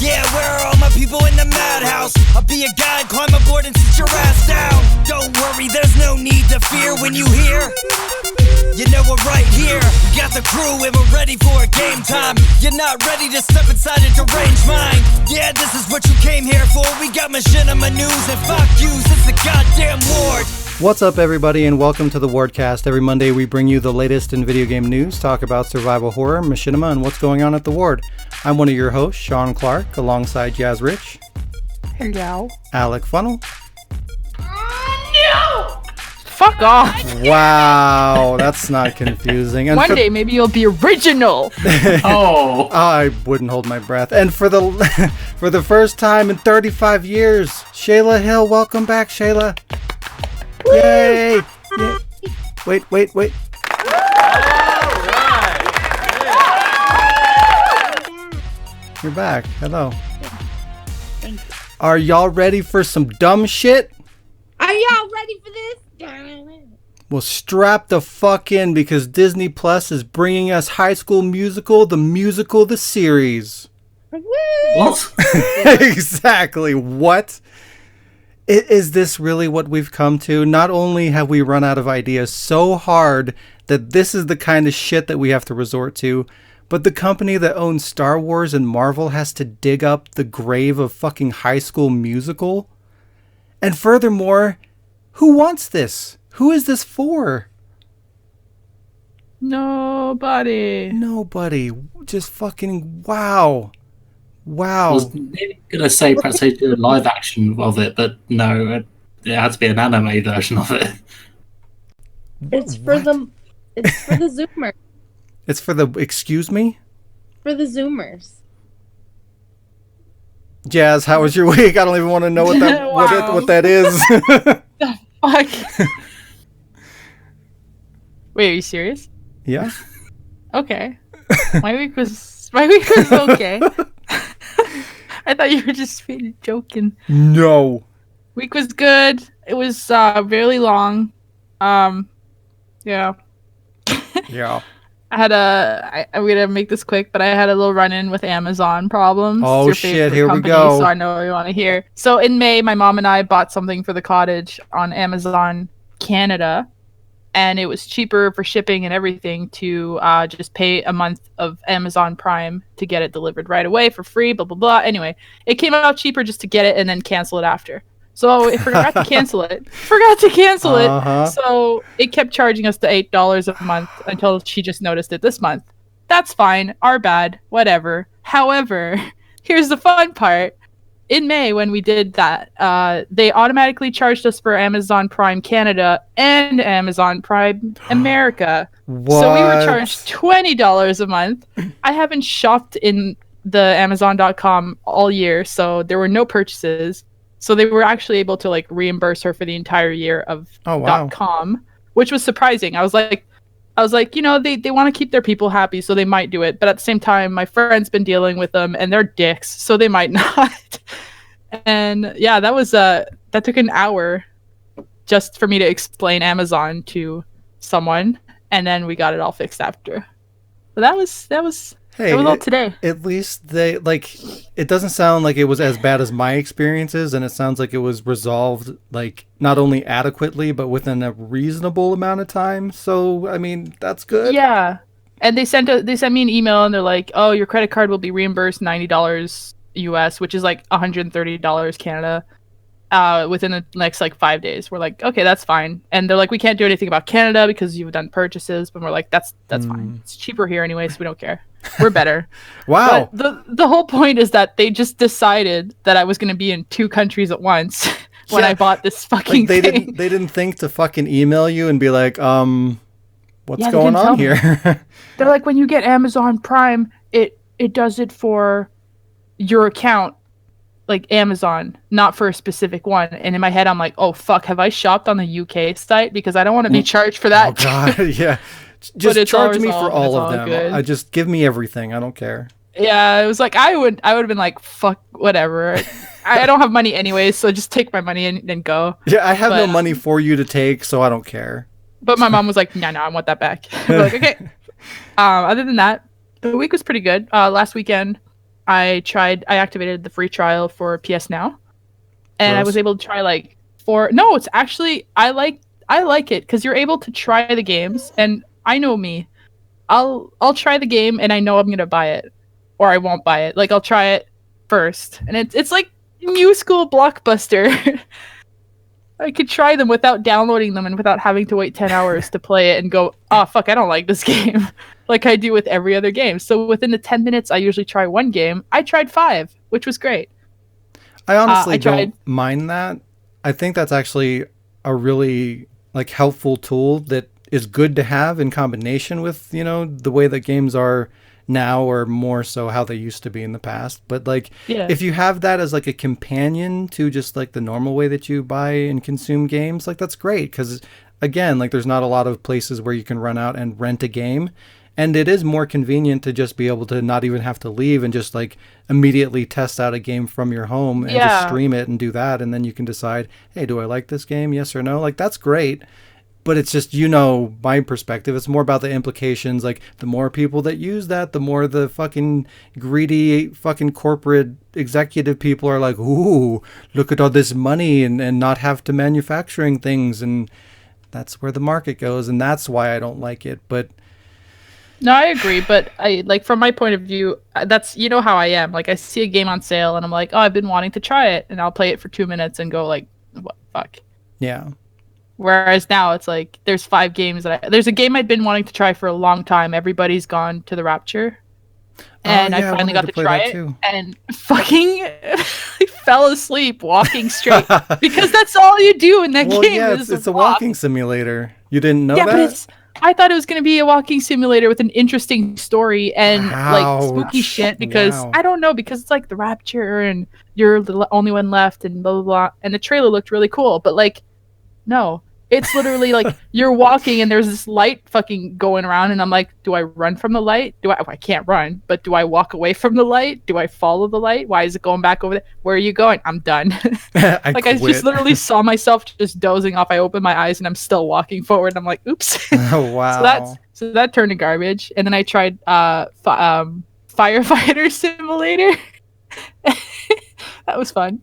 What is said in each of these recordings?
Yeah, where are all my people in the madhouse? I'll be a guide, climb aboard and sit your ass down. Don't worry, there's no need to fear when you hear. You know we're right here. We got the crew and we're ready for a game time. You're not ready to step inside a deranged mind. Yeah, this is what you came here for. We got machinima news and fuck yous. It's the goddamn ward. What's up, everybody, and welcome to the Wardcast. Every Monday we bring you the latest in video game news, talk about survival horror, machinima, and what's going on at the Ward. I'm one of your hosts, Shaun Clark, alongside Jazz Rich. Hello. Alec Funnell. No! Fuck off. Wow, that's not confusing. And One day maybe you'll be original. Oh. I wouldn't hold my breath. And for the for the first time in 35 years, Shayla Hill. Welcome back, Shayla. Yay! Yay. Wait. You're back. Hello. Thank you. Are y'all ready for some dumb shit? Are y'all ready for this? Well, strap the fuck in because Disney Plus is bringing us High School Musical, the series. What? Exactly. What? Is this really what we've come to? Not only have we run out of ideas so hard that this is the kind of shit that we have to resort to, but the company that owns Star Wars and Marvel has to dig up the grave of fucking High School Musical? And furthermore, who wants this? Who is this for? Nobody. Just fucking wow. I was nearly going to say perhaps they do a live action of it, but no, it had to be an anime version of it. It's for the Zoomers. It's for the, excuse me? For the Zoomers. Jazz, how was your week? I don't even want to know what that Wow. what that is. Fuck. Wait, are you serious? Yeah. Okay. My week was okay. I thought you were just joking. No. Week was good. It was really long. Yeah. Yeah. I'm gonna make this quick, but I had a little run-in with Amazon problems. Oh, It's your shit, favorite here we company, go. So I know you want to hear. So in May, my mom and I bought something for the cottage on Amazon Canada, and it was cheaper for shipping and everything to just pay a month of Amazon Prime to get it delivered right away for free, blah, blah, blah. Anyway, it came out cheaper just to get it and then cancel it after. So I forgot to cancel it. Uh-huh. So it kept charging us the $8 a month until she just noticed it this month. That's fine. Our bad. Whatever. However, here's the fun part. In May, when we did that, they automatically charged us for Amazon Prime Canada and Amazon Prime America. What? So we were charged $20 a month. I haven't shopped in the Amazon.com all year, so there were no purchases. So they were actually able to like reimburse her for the entire year of .com, which was surprising. I was like, you know, they want to keep their people happy, so they might do it. But at the same time, my friend's been dealing with them, and they're dicks, so they might not. And yeah, that took an hour just for me to explain Amazon to someone, and then we got it all fixed after. But that was all today. At least it doesn't sound like it was as bad as my experiences, and it sounds like it was resolved like not only adequately but within a reasonable amount of time. So I mean, that's good. Yeah, and they sent me an email and they're like, "Oh, your credit card will be reimbursed $90 US, which is like $130 Canada, within the next like 5 days." We're like, "Okay, that's fine." And they're like, "We can't do anything about Canada because you've done purchases," but we're like, "That's fine. It's cheaper here anyway, so we don't care. We're better." Wow. But the whole point is that they just decided that I was going to be in 2 countries at once when I bought this fucking thing. They didn't think to fucking email you and be like, what's Yeah, going on here? They're like, when you get Amazon Prime, it does it for your account, like Amazon, not for a specific one. And in my head, I'm like, oh fuck, have I shopped on the UK site? Because I don't want to be charged for that. Oh god, yeah. Just charge me for all of them. Good. I just give me everything. I don't care. Yeah, it was like I would have been like, fuck, whatever. I don't have money anyways, so just take my money and go. Yeah, I have no money for you to take, so I don't care. But my mom was like, no, I want that back. We're like, okay. Other than that, the week was pretty good. Last weekend, I activated the free trial for PS Now, and I was Gross. able to try like four. No, it's actually I like it because you're able to try the games, and I know me. I'll try the game, and I know I'm gonna buy it, or I won't buy it. Like I'll try it first, and it's like new school Blockbuster. I could try them without downloading them and without having to wait 10 hours to play it and go, oh, fuck, I don't like this game, like I do with every other game. So within the 10 minutes, I usually try one game. I tried 5, which was great. I honestly I tried- don't mind that. I think that's actually a really like helpful tool that is good to have in combination with, you know, the way that games are now, or more so how they used to be in the past. But like, Yeah. if you have that as like a companion to just like the normal way that you buy and consume games, like that's great. Because again, like there's not a lot of places where you can run out and rent a game. And it is more convenient to just be able to not even have to leave and just like immediately test out a game from your home and just Yeah. stream it and do that. And then you can decide, hey, do I like this game? Yes or no? Like that's great. But it's just, you know, my perspective, it's more about the implications. Like the more people that use that, the more the fucking greedy fucking corporate executive people are like, ooh, look at all this money and not have to manufacturing things. And that's where the market goes. And that's why I don't like it. But No, I agree, but I like from my point of view, that's you know how I am. Like I see a game on sale and I'm like, oh, I've been wanting to try it, and I'll play it for 2 minutes and go like, what the fuck. yeah. Whereas now it's like there's 5 games there's a game I'd been wanting to try for a long time. Everybody's Gone to the Rapture, and I finally got to play try that it, too. and fucking I fell asleep walking straight because that's all you do in that Well, game. yeah, is it's a walk. walking simulator. You didn't know Yeah, that? but I thought it was going to be a walking simulator with an interesting story and like spooky Ouch. shit because Wow. I don't know, because it's like the Rapture and you're the only one left and blah blah blah, and the trailer looked really cool, but like no, it's literally like you're walking and there's this light fucking going around, and I'm like, do I run from the light? I can't run, but do I walk away from the light? Do I follow the light? Why is it going back over there? Where are you going? I'm done. I Like I just quit. literally saw myself just dozing off. I opened my eyes and I'm still walking forward. I'm like, oops. Oh, wow. So that turned to garbage. And then I tried firefighter simulator. That was fun.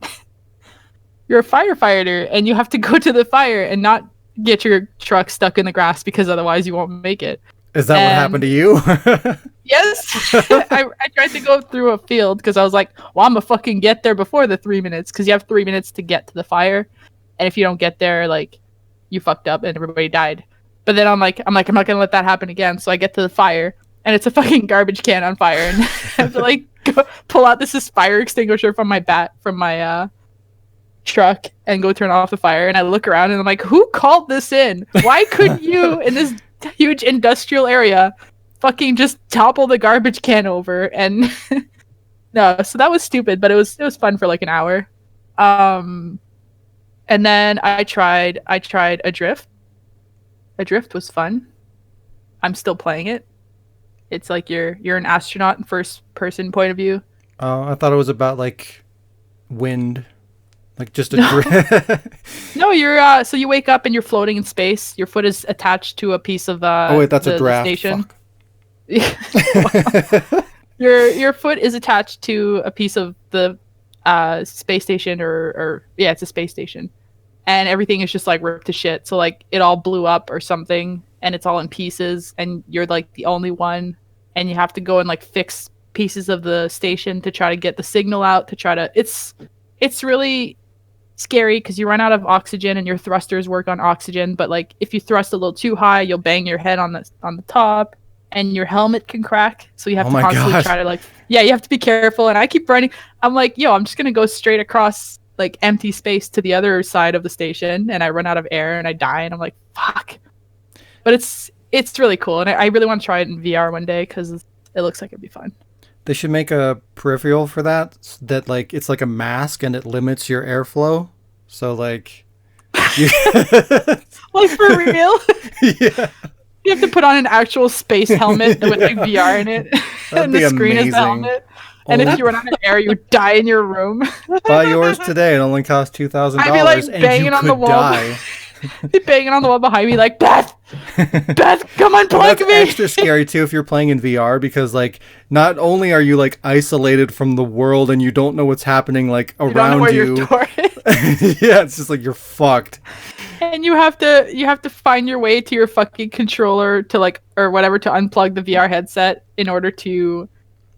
You're a firefighter and you have to go to the fire and not get your truck stuck in the grass because otherwise you won't make it. Is that what happened to you? Yes. I tried to go through a field because I was like, well, I'm gonna fucking get there before the 3 minutes, because you have 3 minutes to get to the fire, and if you don't get there, like, you fucked up and everybody died. But then I'm like, I'm not gonna let that happen again. So I get to the fire and it's a fucking garbage can on fire, and I have to like go pull out this fire extinguisher from my truck and go turn off the fire. And I look around and I'm like, who called this in? Why couldn't you in this huge industrial area fucking just topple the garbage can over? And no, so that was stupid, but it was fun for like an hour. And then I tried Adrift. Adrift was fun. I'm still playing it. It's like you're an astronaut in first person point of view. Oh, I thought it was about like wind. Like just a No, you're so you wake up and you're floating in space. Your foot is attached to a piece of Oh wait, that's a the draft. station. Fuck. Your foot is attached to a piece of the space station, or yeah, it's a space station, and everything is just like ripped to shit. So like it all blew up or something, and it's all in pieces, and you're like the only one, and you have to go and like fix pieces of the station to try to get the signal out to try to. It's really scary because you run out of oxygen and your thrusters work on oxygen, but like if you thrust a little too high, you'll bang your head on the top, and your helmet can crack, so you have Oh to my constantly God. try to like, yeah, you have to be careful. And I keep running. I'm like, yo, I'm just gonna go straight across like empty space to the other side of the station, and I run out of air and I die, and I'm like, fuck. But it's really cool, and I really want to try it in VR one day because it looks like it'd be fun. They should make a peripheral for that like it's like a mask and it limits your airflow. So like Like for real. yeah. You have to put on an actual space helmet with like VR in it, and be the screen is amazing. the helmet. And if you run out of air, you die in your room. Buy yours today. It only costs $2,000 I'd be, like, and banging you on could the wall. die. Be banging on the wall behind me like, Beth, come unplug That's me. extra scary too if you're playing in VR because like not only are you like isolated from the world and you don't know what's happening like You don't know around where you. your door is. Yeah, it's just like you're fucked. And you have to find your way to your fucking controller to like or whatever to unplug the VR headset in order to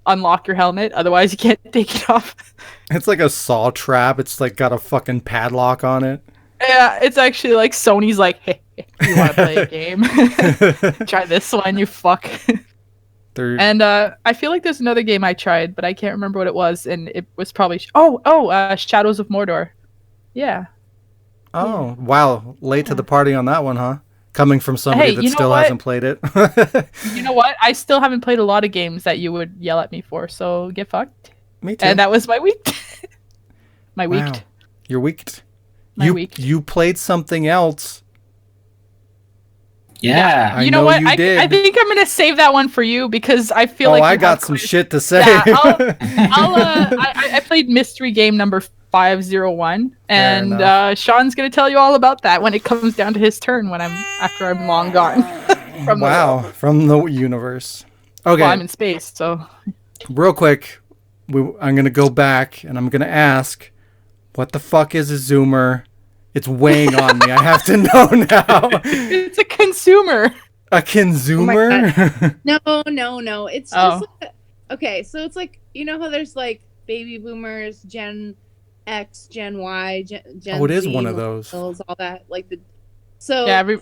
unlock your helmet. Otherwise, you can't take it off. It's like a saw trap. It's like got a fucking padlock on it. Yeah, it's actually like Sony's like, hey, you want to play a game? Try this one, you fuck. And I feel like there's another game I tried, but I can't remember what it was, and it was probably Shadows of Mordor. Yeah. Oh, wow. Late to the party on that one, huh? Coming from somebody that still hasn't played it. You know what? I still haven't played a lot of games that you would yell at me for, so get fucked. Me too. And that was my week. My wow. week. Your week. You played something else. Yeah. You know what? I did. think I'm gonna save that one for you because I feel like I got some shit to say. Yeah, I played mystery game number 501, and Sean's gonna tell you all about that when it comes down to his turn after I'm long gone. From the universe. Okay. Well, I'm in space, so. Real quick, I'm gonna go back and I'm gonna ask, what the fuck is a Zoomer? It's weighing on me. I have to know now. It's a consumer. A consumer? No. It's just okay. So it's like, you know how there's like baby boomers, Gen X, Gen Y, Gen Z. Oh, it is one of those. All that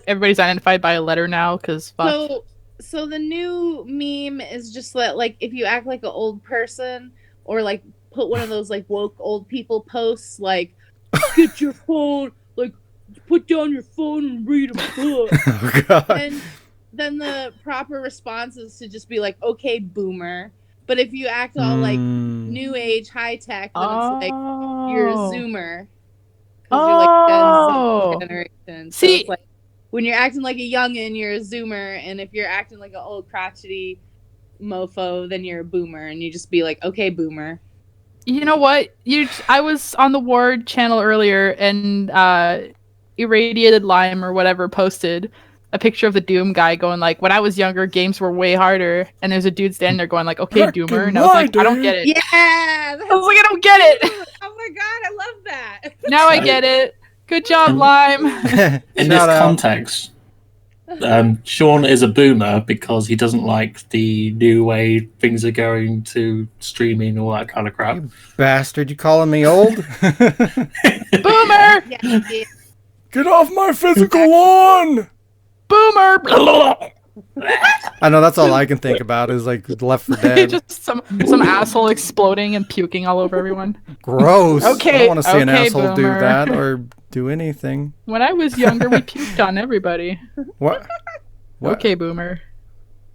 everybody's identified by a letter now because fuck. So the new meme is just that like if you act like an old person or like put one of those like woke old people posts like get your phone, like put down your phone and read a book. Oh god. And then the proper response is to just be like, okay, boomer. But if you act all like new age, high tech, then it's like you're a Zoomer. Because you're like Gen Z generation. So it's like when you're acting like a youngin', you're a Zoomer, and if you're acting like an old crotchety mofo, then you're a boomer, and you just be like, okay, boomer. You know what? I was on the Ward channel earlier, and Irradiated Lime or whatever posted a picture of the Doom guy going like, when I was younger, games were way harder, and there's a dude standing there going like, okay, Doomer, and I was like, I don't get it. Yeah! I was like, I don't get it! Oh my god, I love that! Now I get it. Good job, Lime. In this context, Sean is a boomer because he doesn't like the new way things are going to streaming and all that kind of crap. You bastard, you calling me old? Boomer! Yeah, Get off my physical lawn! Boomer! I know, that's all I can think about is like Left 4 Dead. Just some asshole exploding and puking all over everyone. Gross. Okay, I don't want to see an okay, asshole do boomer. that or do anything. When I was younger, we puked on everybody. What? Okay, Boomer.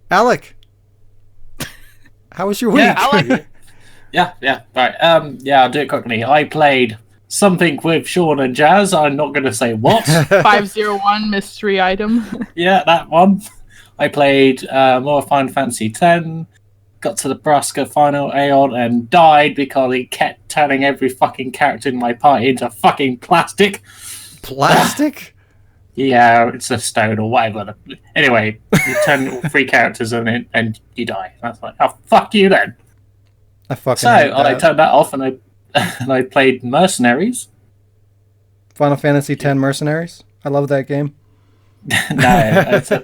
Alec, how was your week? Yeah, Alec. Yeah. Right. I'll do it quickly. I played something with Sean and Jazz. I'm not going to say what. 501 mystery item. Yeah, that one. I played more Final Fantasy X, got to the Nebraska final Aeon and died because he kept turning every fucking character in my party into fucking plastic. Plastic? Yeah, it's a stone or whatever. Anyway, you turn all 3 characters and you die. That's like, oh, fuck you then. I fucking So hate that. I turned that off and I played Mercenaries. Final Fantasy X Mercenaries. I love that game. No, it's a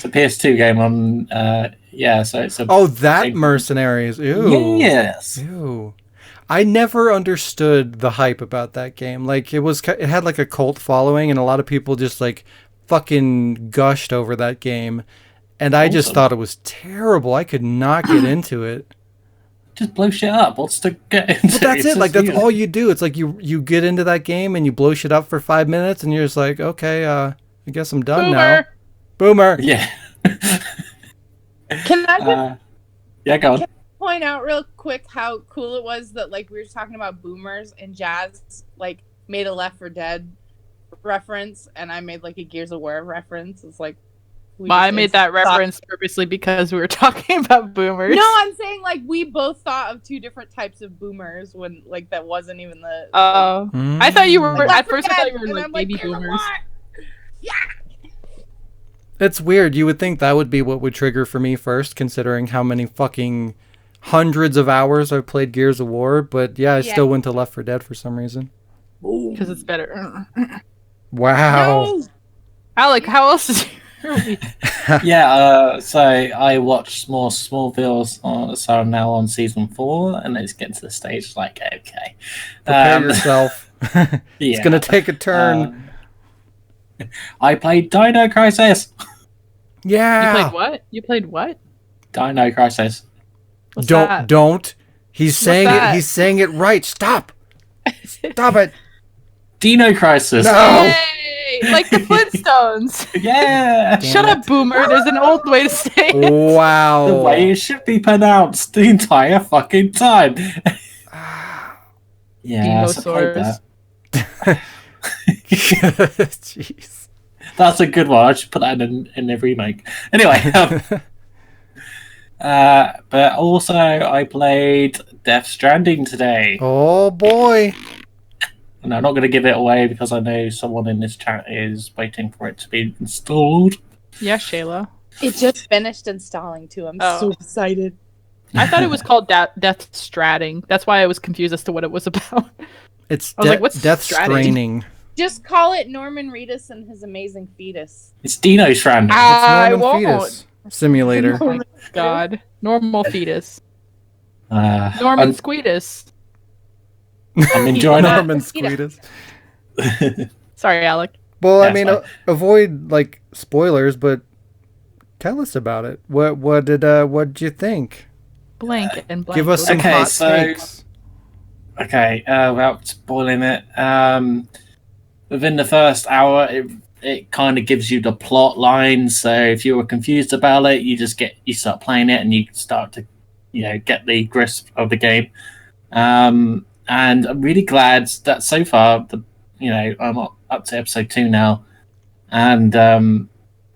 PS2 game on. So it's a. Oh, that Mercenaries. Ew. Yes. Ew. I never understood the hype about that game. Like it had like a cult following, and a lot of people just like fucking gushed over that game, and I just thought it was terrible. I could not get into it. Just blow shit up. What's to get into? But that's it. Like that's all you do. It's like you get into that game and you blow shit up for 5 minutes, and you're just like, okay, I guess I'm done now. Boomer. Yeah. Can I just go on. point out real quick how cool it was that like we were talking about boomers and Jazz like made a Left 4 Dead reference and I made like a Gears of War reference. It's like I made that reference purposely because we were talking about boomers. No, I'm saying like we both thought of 2 different types of boomers when like that wasn't even the. Oh, I thought you were. Like, at first, I thought you were and like I'm baby Gears of boomers. War. It's weird. You would think that would be what would trigger for me first, considering how many fucking hundreds of hours I've played Gears of War. But yeah, I still went to Left 4 Dead for some reason. Because it's better. Wow. No! Alec, how else is your week? So I watched more Smallville, so I'm now on season 4, and it's getting to the stage like, okay. Prepare yourself. It's going to take a turn. I played Dino Crisis. Yeah. You played what? Dino Crisis. What's that? Don't. He's saying that? it. He's saying it right. Stop. Stop it. Dino Crisis. No. Yay! Like the Flintstones. Yeah. Shut up, Boomer. There's an old way to say it. Wow. The way it should be pronounced the entire fucking time. Yeah, so I played Dinosaurs. that. Jeez. That's a good one. I should put that in the remake. Anyway, but also I played Death Stranding today. Oh boy. And I'm not going to give it away because I know someone in this chat is waiting for it to be installed. Yeah, Shayla. It just finished installing too. I'm so excited. I thought it was called Death Stratting. That's why I was confused as to what it was about. It's I was like, what's Death Stratting? Straining. Just call it Norman Reedus and his amazing fetus. It's Dino Stranding. I It's Norman won't. Fetus Simulator. Oh my God. Normal fetus. I'm Norman Squeetus. enjoying it. Norman Squeetus. Sorry, Alec. Well, I That's mean, fine. avoid like spoilers, but tell us about it. What did you think? Blank and blank. Give us some Okay, hot so- takes. Okay, without spoiling it, within the first hour, it kind of gives you the plot line. So if you were confused about it, you start playing it, and you start to, get the grasp of the game. And I'm really glad that so far, I'm up to episode 2 now, and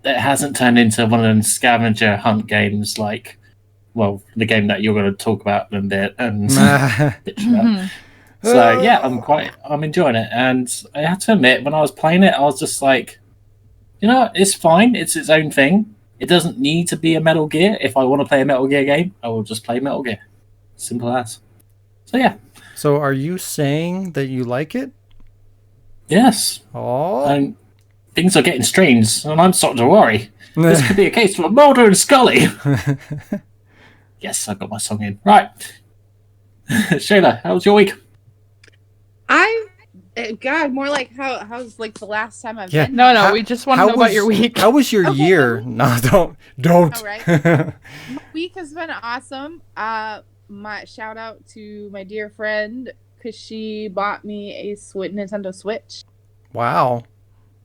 it hasn't turned into one of them scavenger hunt games like, well, the game that you're going to talk about in a bit and bitch about. Mhm. So yeah, I'm enjoying it, and I have to admit, when I was playing it, I was just like, it's fine. It's its own thing. It doesn't need to be a Metal Gear. If I want to play a Metal Gear game, I will just play Metal Gear. Simple as. So yeah. So are you saying that you like it? Yes. Oh. And things are getting strange, and I'm starting to worry. This could be a case for Mulder and Scully. Yes, I got my song in. Right. Shayla, how was your week? God, more like how's like the last time I've Yeah. been. No, we just want to know about your week. How was your Okay. year? No, don't. All right. My week has been awesome. My shout out to my dear friend because she bought me a Nintendo Switch. Wow.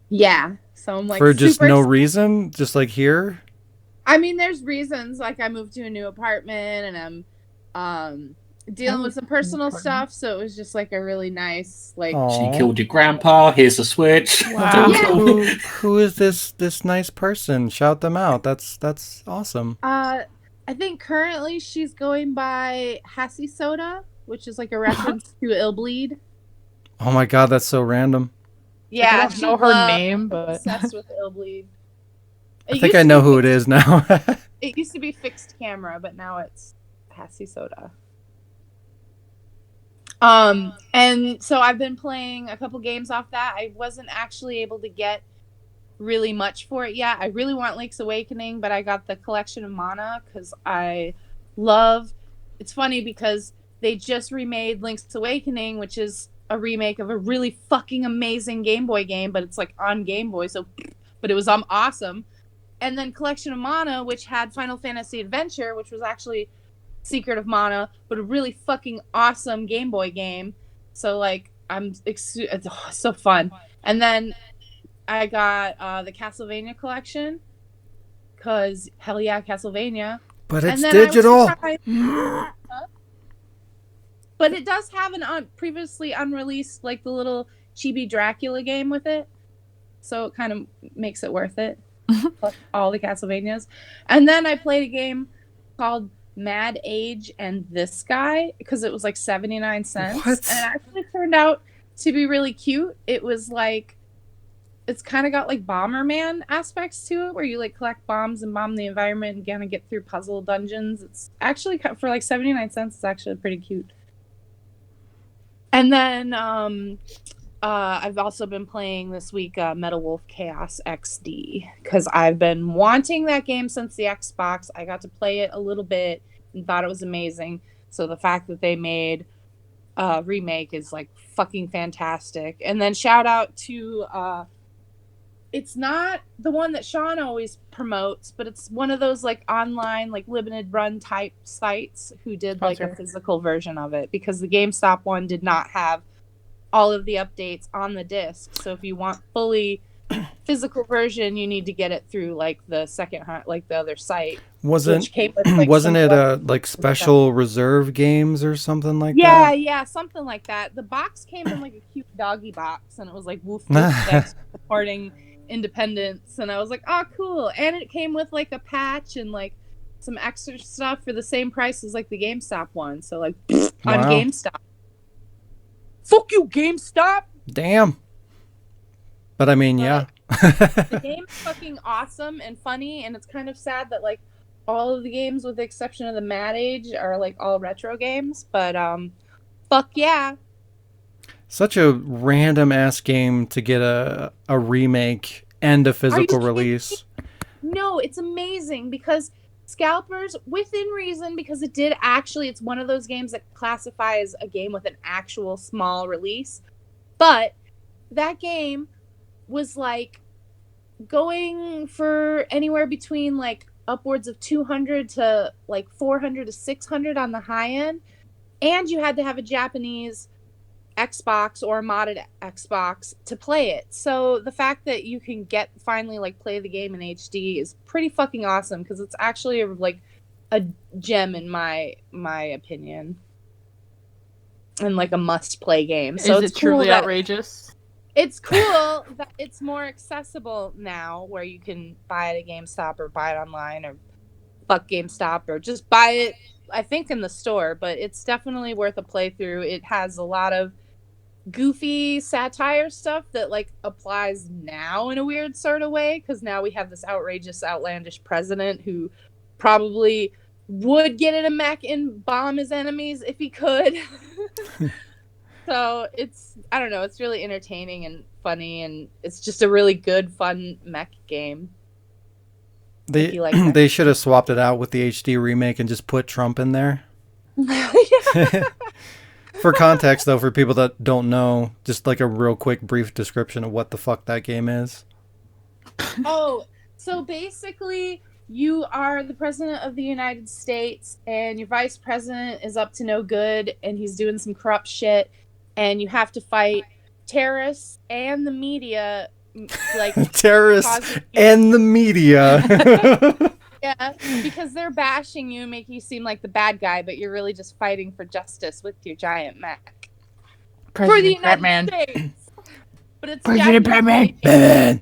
Yeah, so I'm like For just super no excited. reason? Just like here? I mean, there's reasons. Like I moved to a new apartment and I'm dealing with some personal stuff, so it was just like a really nice like. Aw. She killed your grandpa. Here's the Switch. Wow. Yeah. Who is this nice person? Shout them out. That's awesome. I think currently she's going by Hassy Soda, which is like a reference to Illbleed. Oh my god, that's so random. Yeah, I don't know her name, but obsessed with Illbleed. I think I know who it is now. It used to be Fixed Camera, but now it's Hassy Soda. And so I've been playing a couple games off that. I wasn't actually able to get really much for it yet. I really want Link's Awakening, but I got the Collection of Mana because I love. It's funny because they just remade Link's Awakening, which is a remake of a really fucking amazing Game Boy game, but it's like on Game Boy, but it was awesome. And then Collection of Mana, which had Final Fantasy Adventure, which was actually Secret of Mana, but a really fucking awesome Game Boy game. So like it's so fun. And then I got the Castlevania collection because hell yeah, Castlevania. But And it's then I was digital. surprised- Huh? But it does have an previously unreleased like the little chibi Dracula game with it, so it kind of makes it worth it. Plus all the Castlevanias. And then I played a game called Mad Age and This Guy because it was like 79 cents. What? And it actually turned out to be really cute. It was like it's kind of got like Bomberman aspects to it, where you like collect bombs and bomb the environment and kind of get through puzzle dungeons. It's actually for like 79 cents. It's actually pretty cute. And then I've also been playing this week Metal Wolf Chaos XD because I've been wanting that game since the Xbox. I got to play it a little bit and thought it was amazing. So the fact that they made a remake is like fucking fantastic. And then shout out to it's not the one that Shaun always promotes, but it's one of those like online like limited run type sites who did like a physical version of it, because the GameStop one did not have all of the updates on the disc. So if you want fully physical version, you need to get it through like the second like the other site. Wasn't it like special reserve games or something like that? Yeah, something like that. The box came in like a cute doggy box, and it was like woof supporting independence, and I was like, oh cool. And it came with like a patch and like some extra stuff for the same price as like the GameStop one. So like on GameStop. Fuck you, GameStop. Damn. But I mean, yeah. The game is fucking awesome and funny, and it's kind of sad that like all of the games with the exception of the Mad Age are like all retro games, but fuck yeah. Such a random ass game to get a remake and a physical release. No, it's amazing because Scalpers, within reason, because it's one of those games that classifies a game with an actual small release. But that game was like going for anywhere between like upwards of 200 to like 400 to 600 on the high end. And you had to have a Japanese Xbox or a modded Xbox to play it. So the fact that you can finally like play the game in HD is pretty fucking awesome, because it's actually like a gem in my opinion, and like a must play game. So is it truly outrageous? It's cool that it's more accessible now, where you can buy it at GameStop or buy it online or fuck GameStop or just buy it, I think, in the store. But it's definitely worth a playthrough. It has a lot of goofy satire stuff that like applies now in a weird sort of way, because now we have this outrageous, outlandish president who probably would get in a mech and bomb his enemies if he could. So I don't know, it's really entertaining and funny, and it's just a really good, fun mech game. They should have swapped it out with the HD remake and just put Trump in there. For context, though, for people that don't know, just like a real quick, brief description of what the fuck that game is. Oh, so basically, you are the president of the United States, and your vice president is up to no good, and he's doing some corrupt shit, and you have to fight terrorists and the media, like terrorists and the media. Yeah, because they're bashing you, make you seem like the bad guy, but you're really just fighting for justice with your giant mech. President for the United Batman. States. But it's President Batman.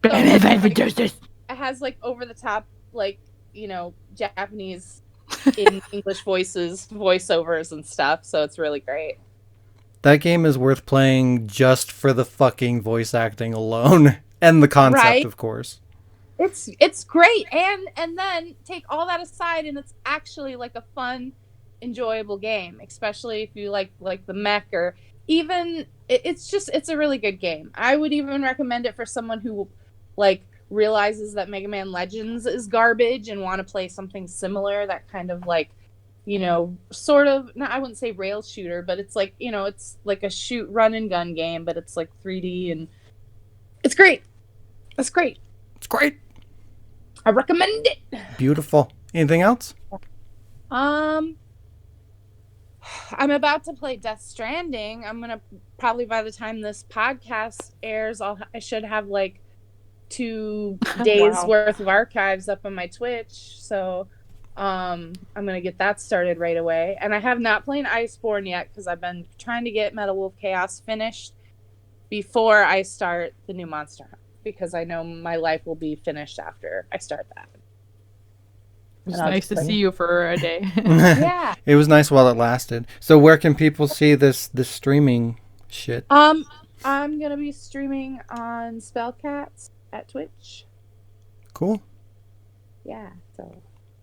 Batman fight for justice. It has like over the top, like, you know, Japanese in English voiceovers and stuff, so it's really great. That game is worth playing just for the fucking voice acting alone and the concept, right? Of course. It's great, and then take all that aside, and it's actually like a fun, enjoyable game, especially if you like the mech, or even it's a really good game. I would even recommend it for someone who like realizes that Mega Man Legends is garbage and want to play something similar, that kind of like, you know, sort of, I wouldn't say rail shooter, but it's like, you know, it's like a shoot run and gun game, but it's like 3D, and it's great. It's great. It's great. I recommend it. Beautiful. Anything else? I'm about to play Death Stranding. I'm gonna probably, by the time this podcast airs, I should have like 2 days worth of archives up on my Twitch. So I'm gonna get that started right away. And I have not played Iceborne yet, because I've been trying to get Metal Wolf Chaos finished before I start the new Monster Hunt, because I know my life will be finished after I start that. It's nice to see you for a day. Yeah. It was nice while it lasted. So where can people see this streaming shit? I'm gonna be streaming on Spellcats at Twitch. Cool. Yeah, so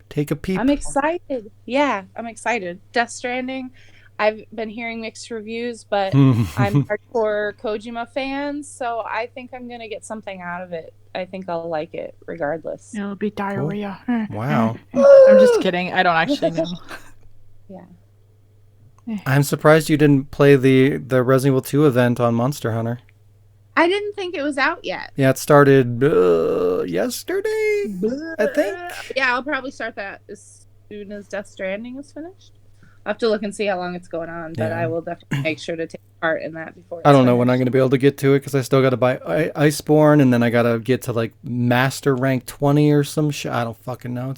Take a peep. I'm excited. Yeah, I'm excited. Death Stranding. I've been hearing mixed reviews, but I'm hardcore Kojima fan, so I think I'm gonna get something out of it. I think I'll like it regardless. It'll be diarrhea. Wow. I'm just kidding. I don't actually know. Yeah. I'm surprised you didn't play the Resident Evil 2 event on Monster Hunter. I didn't think it was out yet. Yeah, it started yesterday, I think. Yeah, I'll probably start that as soon as Death Stranding is finished. I'll have to look and see how long it's going on, but Yeah. I will definitely make sure to take part in that before. I don't know when I'm going to be able to get to it because I still got to buy Iceborne, and then I got to get to like Master Rank 20 or some shit. I don't fucking know.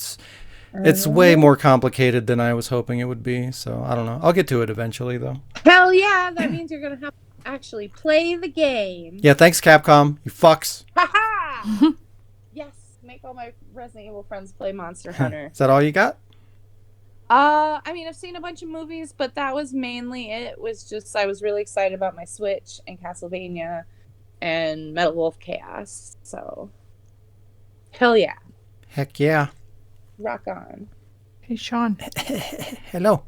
It's way more complicated than I was hoping it would be, so I don't know. I'll get to it eventually, though. Hell yeah, that means you're going to have to actually play the game. Yeah, thanks, Capcom. You fucks. Haha! Yes, make all my Resident Evil friends play Monster Hunter. Is that all you got? I mean, I've seen a bunch of movies, but that was mainly it. Was just I was really excited about my Switch and Castlevania and Metal Wolf Chaos. So, hell yeah, Heck yeah. rock on. Hey, Sean. Hello.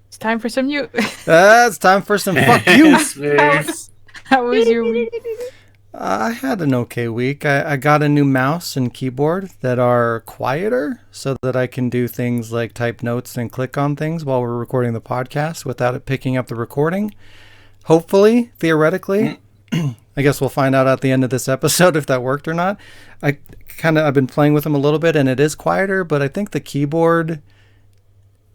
It's time for some you. It's time for some fuck you. Smooth. How was your week? I had an okay week. I got a new mouse and keyboard that are quieter so that I can do things like type notes and click on things while we're recording the podcast without it picking up the recording. Hopefully, theoretically. I guess we'll find out at the end of this episode if that worked or not. I've been playing with them a little bit and it is quieter, but I think the keyboard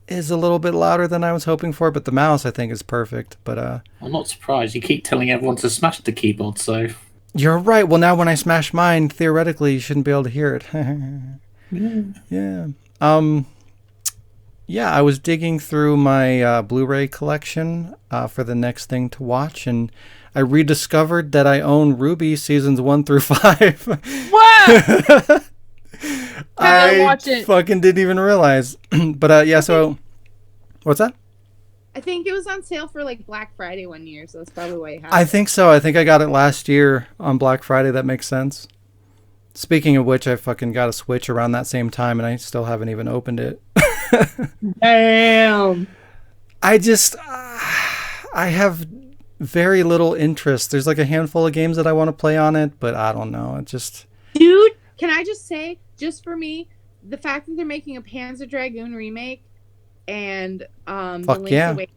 is a little bit louder than I was hoping for, but the mouse I think is perfect. But I'm not surprised. You keep telling everyone to smash the keyboard, so... You're right. Well, now when I smash mine, theoretically, you shouldn't be able to hear it. Yeah. Yeah, I was digging through my Blu-ray collection for the next thing to watch, and I rediscovered that I own Ruby seasons 1 through 5. What? I watch it. fucking didn't even realize. But yeah, so... What's that? I think it was on sale for like Black Friday one year, so that's probably why you have I it. think so. I think I got it last year on Black Friday. That makes sense. Speaking of which, I fucking got a Switch around that same time, and I still haven't even opened it. Damn. I have very little interest. There's like a handful of games that I want to play on it, but I don't know. It just... Dude, can I just say, just for me, the fact that they're making a Panzer Dragoon remake and the Fuck Link's yeah. Awakening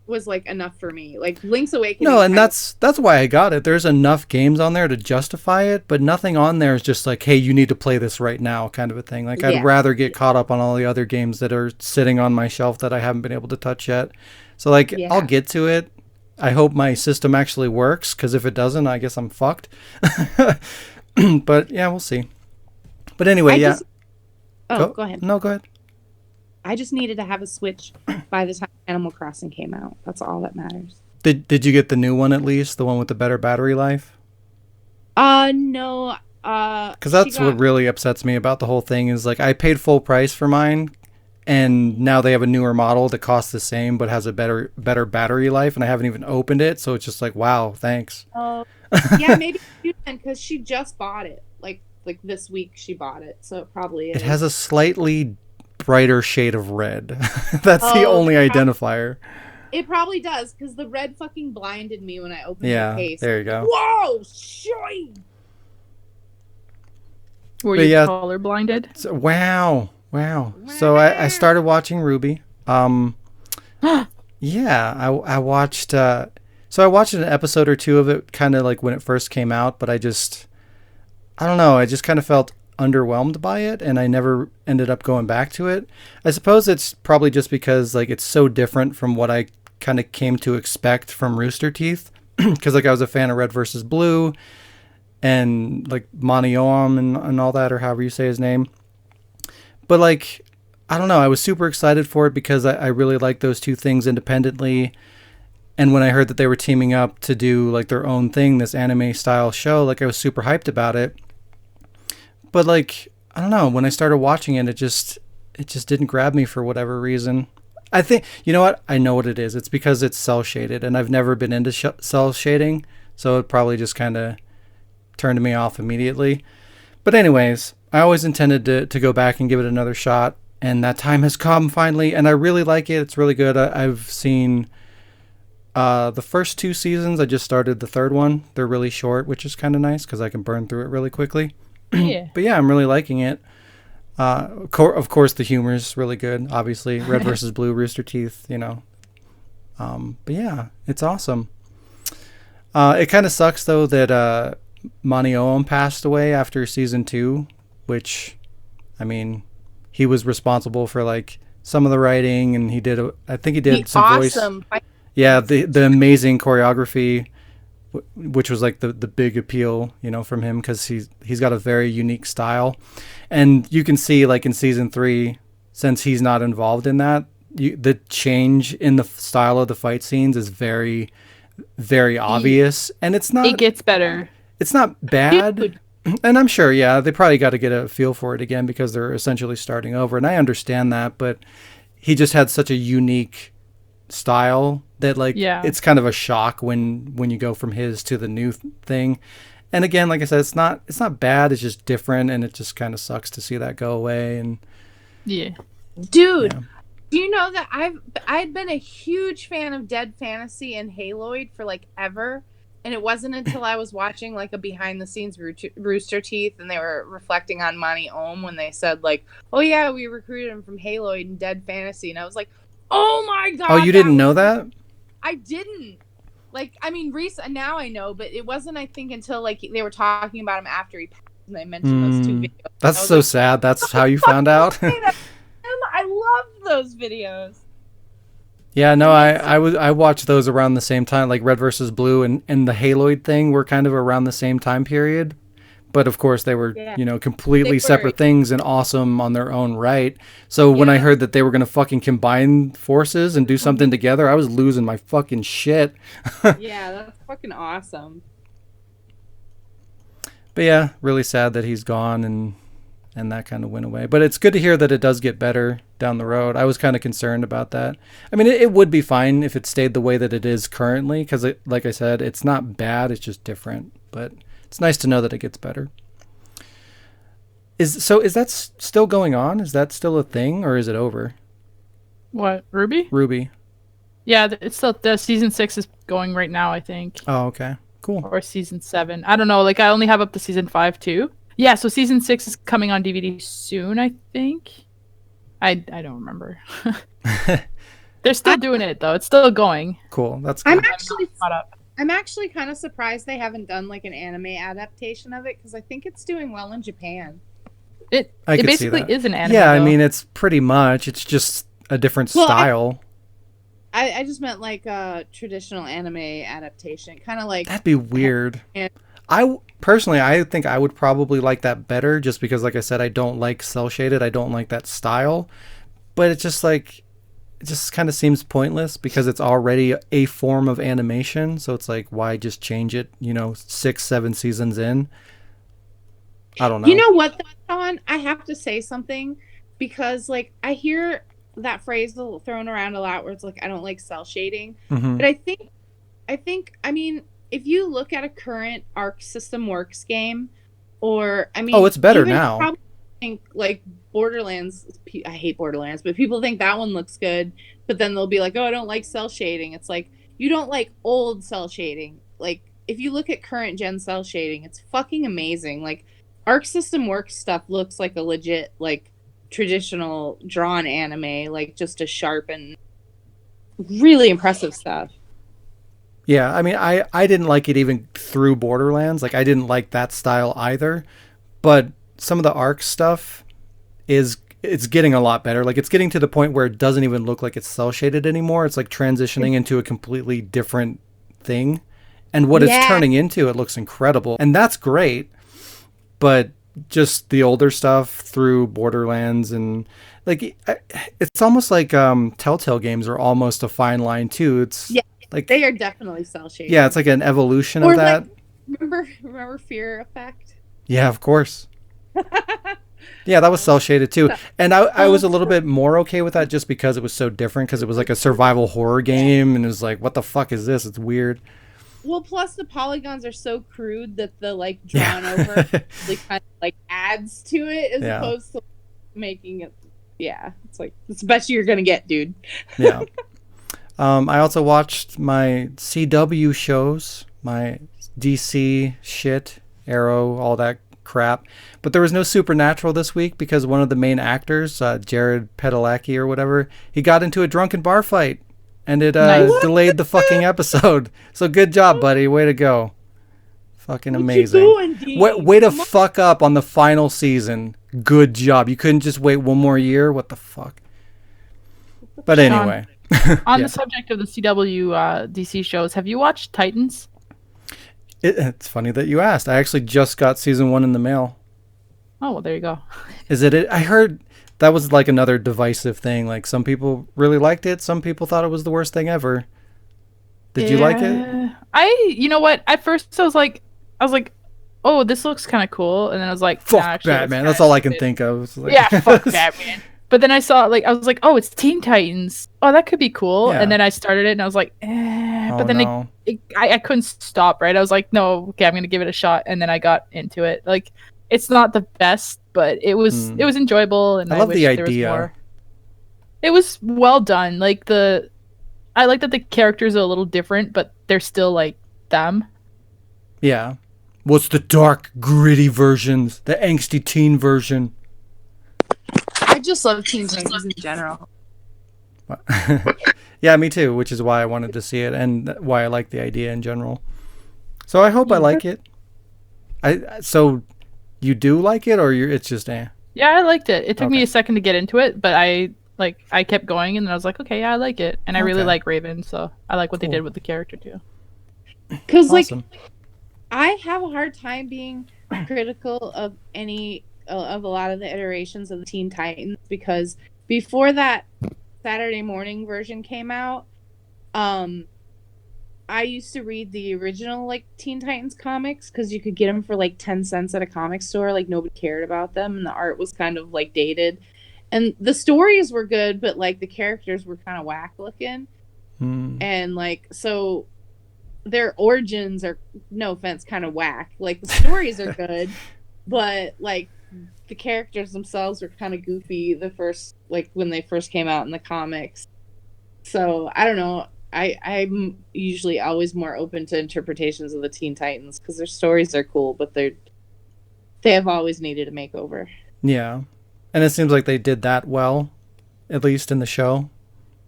was like enough for me. Like Link's Awakening. No, and that's why I got it. There's enough games on there to justify it, but nothing on there is just like, hey, you need to play this right now kind of a thing. Like, I'd Yeah. rather get caught up on all the other games that are sitting on my shelf that I haven't been able to touch yet. So, like, Yeah. I'll get to it. I hope my system actually works, because if it doesn't, I guess I'm fucked. But, yeah, we'll see. But anyway, yeah. Go ahead. No, go ahead. I just needed to have a Switch by the time Animal Crossing came out. That's all that matters. Did you get the new one at least? The one with the better battery life? No. Because that's what really upsets me about the whole thing is, like, I paid full price for mine, and now they have a newer model that costs the same but has a better battery life, and I haven't even opened it, so it's just like, wow, thanks. Yeah, maybe you can, because she just bought it. Like this week she bought it, so it probably is. It has a slightly brighter shade of red. That's the only identifier. It probably does, because the red fucking blinded me when I opened the case. There you go. Whoa, shit! Were But you yeah. color blinded? So, wow. So I started watching Ruby. Yeah, I watched. So I watched an episode or two of it, kind of like when it first came out. But I don't know. I just kind of felt underwhelmed by it, and I never ended up going back to it. I suppose it's probably just because like it's so different from what I kind of came to expect from Rooster Teeth. Because like I was a fan of Red versus Blue, and like Manioam and all that, or however you say his name. But like, I don't know, I was super excited for it because I really like those two things independently. And when I heard that they were teaming up to do like their own thing, this anime style show, like I was super hyped about it. But like, I don't know, when I started watching it, it just didn't grab me for whatever reason. I think, you know what? I know what it is. It's because it's cell shaded, and I've never been into cell shading. so it probably just kind of turned me off immediately. But anyways, I always intended to go back and give it another shot, and that time has come finally, and I really like it. It's really good. I've seen the first 2 seasons. I just started the third one. They're really short, which is kind of nice because I can burn through it really quickly. Yeah. But yeah, I'm really liking it. Of course, the humor is really good. Obviously, Red versus Blue, Rooster Teeth, you know. But yeah, it's awesome. It kind of sucks though that Monty Oum passed away after season 2, which, I mean, he was responsible for like some of the writing, and I think he did some awesome voice. Yeah, the amazing choreography, which was like the big appeal, you know, from him, because he's got a very unique style, and you can see like in season 3, since he's not involved in that, the change in the style of the fight scenes is very, very obvious, and it gets better. It's not bad. Dude. And I'm sure, yeah, they probably got to get a feel for it again because they're essentially starting over, and I understand that, but he just had such a unique style that like it's kind of a shock when you go from his to the new thing. And again, like I said, it's not bad, it's just different, and it just kind of sucks to see that go away. And dude, do you know that I'd been a huge fan of Dead Fantasy and Haloid for like ever, and it wasn't until I was watching like a behind the scenes Rooster Teeth, and they were reflecting on Monty Oum when they said like, oh yeah, we recruited him from Haloid and Dead Fantasy, and I was like, oh my god. Oh, you didn't know that? I didn't. Like, I mean, now I know, but it wasn't, I think, until like they were talking about him after he passed, and they mentioned those 2 videos. That's so like, sad. That's how you found out. I love those videos. Yeah, no, I watched those around the same time, like Red versus Blue and the Haloid thing were kind of around the same time period. But of course they were, you know, completely separate things and awesome on their own right. So when I heard that they were going to fucking combine forces and do something together, I was losing my fucking shit. Yeah, that's fucking awesome. But yeah, really sad that he's gone and that kind of went away. But it's good to hear that it does get better down the road. I was kind of concerned about that. I mean, it would be fine if it stayed the way that it is currently, because like I said, it's not bad, it's just different. But it's nice to know that it gets better. Is that still going on? Is that still a thing, or is it over? What, Ruby? Ruby. Yeah, it's still, the season 6 is going right now, I think. Oh, okay. Cool. Or season 7. I don't know. Like, I only have up to season 5 too. Yeah, so season 6 is coming on DVD soon, I think. I don't remember. They're still doing it though. It's still going. Cool. That's good. I'm actually kind of surprised they haven't done like an anime adaptation of it, because I think it's doing well in Japan. It basically is an anime. Yeah, I mean, it's pretty much. It's just a different style. I just meant like a traditional anime adaptation, kind of like. That'd be weird. I think I would probably like that better, just because, like I said, I don't like cel shaded. I don't like that style, but it's just like, it just kind of seems pointless because it's already a form of animation. So it's like, why just change it? 6-7 seasons in. I don't know. You know what, Sean? I have to say something, because like I hear that phrase thrown around a lot where it's like, I don't like cel shading, but I think I mean, if you look at a current Arc System Works game, or I mean, it's better now. Probably think like Borderlands. I hate Borderlands, but people think that one looks good. But then they'll be like, "Oh, I don't like cel shading." It's like, you don't like old cel shading. Like, if you look at current gen cel shading, it's fucking amazing. Like, Arc System Works stuff looks like a legit, like, traditional drawn anime, like just a sharp and really impressive stuff. Yeah, I mean, I didn't like it even through Borderlands. Like, I didn't like that style either. But some of the Arc stuff it's getting a lot better. Like, it's getting to the point where it doesn't even look like it's cel shaded anymore. It's like transitioning into a completely different thing. And what it's turning into, it looks incredible. And that's great. But just the older stuff through Borderlands, and like, it's almost like Telltale games are almost a fine line too. It's like, they are definitely cel shaded. Yeah, it's like an evolution of that. Like, remember Fear Effect? Yeah, of course. Yeah, that was cel shaded too. And I was a little bit more okay with that just because it was so different, because it was like a survival horror game, and it was like, what the fuck is this? It's weird. Well, plus the polygons are so crude that the like drawn over really kind of like adds to it as opposed to making it. Yeah, it's like it's the best you're gonna get, dude. Yeah. I also watched my CW shows, my DC shit, Arrow, all that crap. But there was no Supernatural this week because one of the main actors, Jared Padalecki or whatever, he got into a drunken bar fight. And it delayed the fucking episode. So good job, buddy. Way to go. Fucking amazing. Way to fuck up on the final season. Good job. You couldn't just wait one more year? What the fuck? But anyway. On the subject of the CW DC shows, have you watched Titans? It's funny that you asked. I actually just got season 1 in the mail. Oh, well, there you go. Is it? I heard that was like another divisive thing. Like some people really liked it. Some people thought it was the worst thing ever. Did you like it? You know what? At first I was like, oh, this looks kind of cool. And then I was like, fuck Batman. That's all I can think of. Like, yeah, fuck Batman. But then I saw, like, I was like, oh, it's Teen Titans. Oh, that could be cool. Yeah. And then I started it and I was like, but then I couldn't stop, right? I was like, no, okay, I'm going to give it a shot. And then I got into it. Like, it's not the best, but it was enjoyable, and I love wish the there idea. Was more. It was well done. Like I like that the characters are a little different, but they're still like them. Yeah. What's the dark, gritty versions? The angsty teen version. I just love Teen Titans in general. Yeah, me too, which is why I wanted to see it and why I like the idea in general. So I hope I like it. So you do like it, or it's just Yeah, I liked it. It took me a second to get into it, but I kept going, and then I was like, okay, yeah, I like it, and I really like Raven, so I like what they did with the character too. Because like, I have a hard time being critical of a lot of the iterations of the Teen Titans, because before that Saturday morning version came out, I used to read the original like Teen Titans comics because you could get them for like 10 cents at a comic store. Like nobody cared about them, and the art was kind of like dated, and the stories were good, but like the characters were kind of whack looking. And like, so their origins are, no offense, kind of whack. Like the stories are good, but like the characters themselves were kind of goofy when they first came out in the comics. So I don't know. I'm usually always more open to interpretations of the Teen Titans because their stories are cool, but they have always needed a makeover. Yeah, and it seems like they did that well, at least in the show.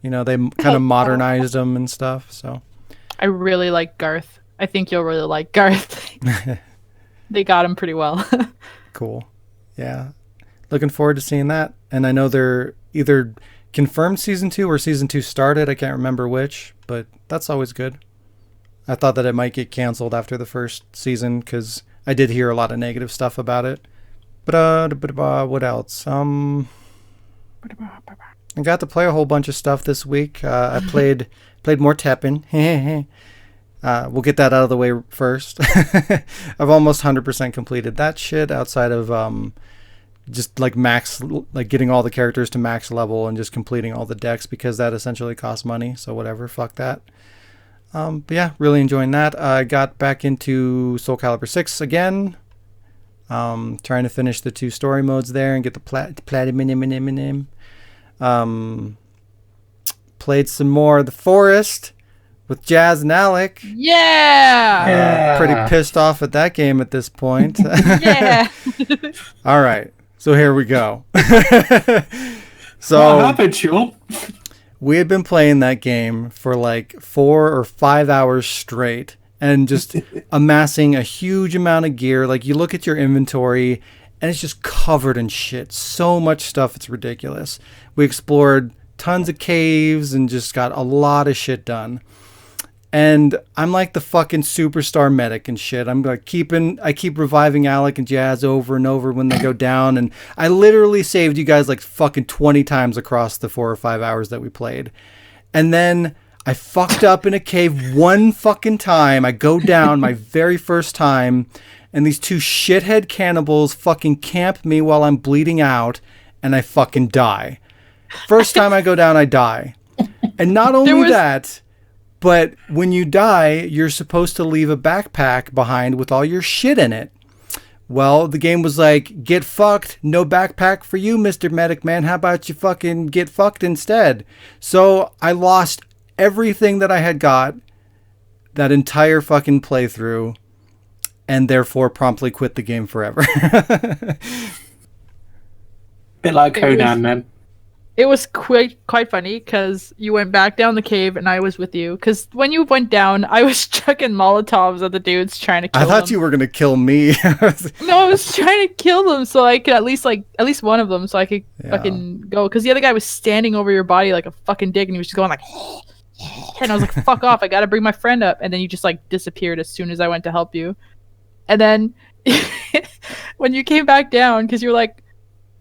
You know, they kind of modernized them and stuff. So I really like Garth. I think you'll really like Garth. They got him pretty well. Cool. Yeah, looking forward to seeing that. And I know they're either confirmed season 2 or season 2 started. I can't remember which, but that's always good. I thought that it might get canceled after the first season because I did hear a lot of negative stuff about it. But what else? I got to play a whole bunch of stuff this week. I played more Teppen. We'll get that out of the way first. I've almost 100% completed that shit outside of just like max, like getting all the characters to max level and just completing all the decks because that essentially costs money. So whatever, fuck that. But yeah, really enjoying that. I got back into Soul Calibur 6 again. Trying to finish the 2 story modes there and get the platinum. Played some more The Forest with Jazz and Alec. Yeah! Pretty pissed off at that game at this point. Yeah! All right. So here we go. So what happened, Shaun? We had been playing that game for like 4 or 5 hours straight and just amassing a huge amount of gear. Like you look at your inventory and it's just covered in shit. So much stuff, it's ridiculous. We explored tons of caves and just got a lot of shit done. And I'm like the fucking superstar medic and shit. I keep reviving Alec and Jazz over and over when they go down. And I literally saved you guys like fucking 20 times across the 4 or 5 hours that we played. And then I fucked up in a cave one fucking time. I go down my very first time. And these 2 shithead cannibals fucking camp me while I'm bleeding out. And I fucking die. First time I go down, I die. And not only that... But when you die, you're supposed to leave a backpack behind with all your shit in it. Well, the game was like, get fucked. No backpack for you, Mr. Medic Man. How about you fucking get fucked instead? So I lost everything that I had got that entire fucking playthrough, and therefore promptly quit the game forever. Bit like Conan, then. It was quite funny because you went back down the cave and I was with you. Because when you went down, I was chucking Molotovs at the dudes trying to kill them. I thought you were gonna kill me. No, I was trying to kill them so I could at least one of them so I could fucking go. Because the other guy was standing over your body like a fucking dick and he was just going like, and I was like, fuck off! I gotta bring my friend up. And then you just like disappeared as soon as I went to help you. And then when you came back down, because you were like,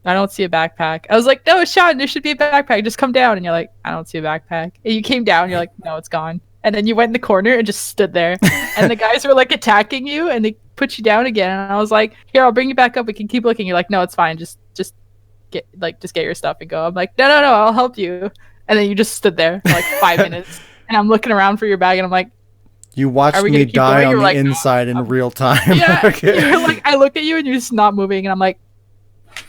I don't see a backpack. I was like, no, Shaun, there should be a backpack. Just come down. And you're like, I don't see a backpack. And you came down. And you're like, no, it's gone. And then you went in the corner and just stood there. And the guys were like attacking you and they put you down again. And I was like, here, I'll bring you back up. We can keep looking. You're like, no, it's fine. Just get your stuff and go. I'm like, no, I'll help you. And then you just stood there for like 5 minutes. And I'm looking around for your bag and I'm like, you watched me die on the inside in real time. Yeah. Okay. You're like, I look at you and you're just not moving. And I'm like,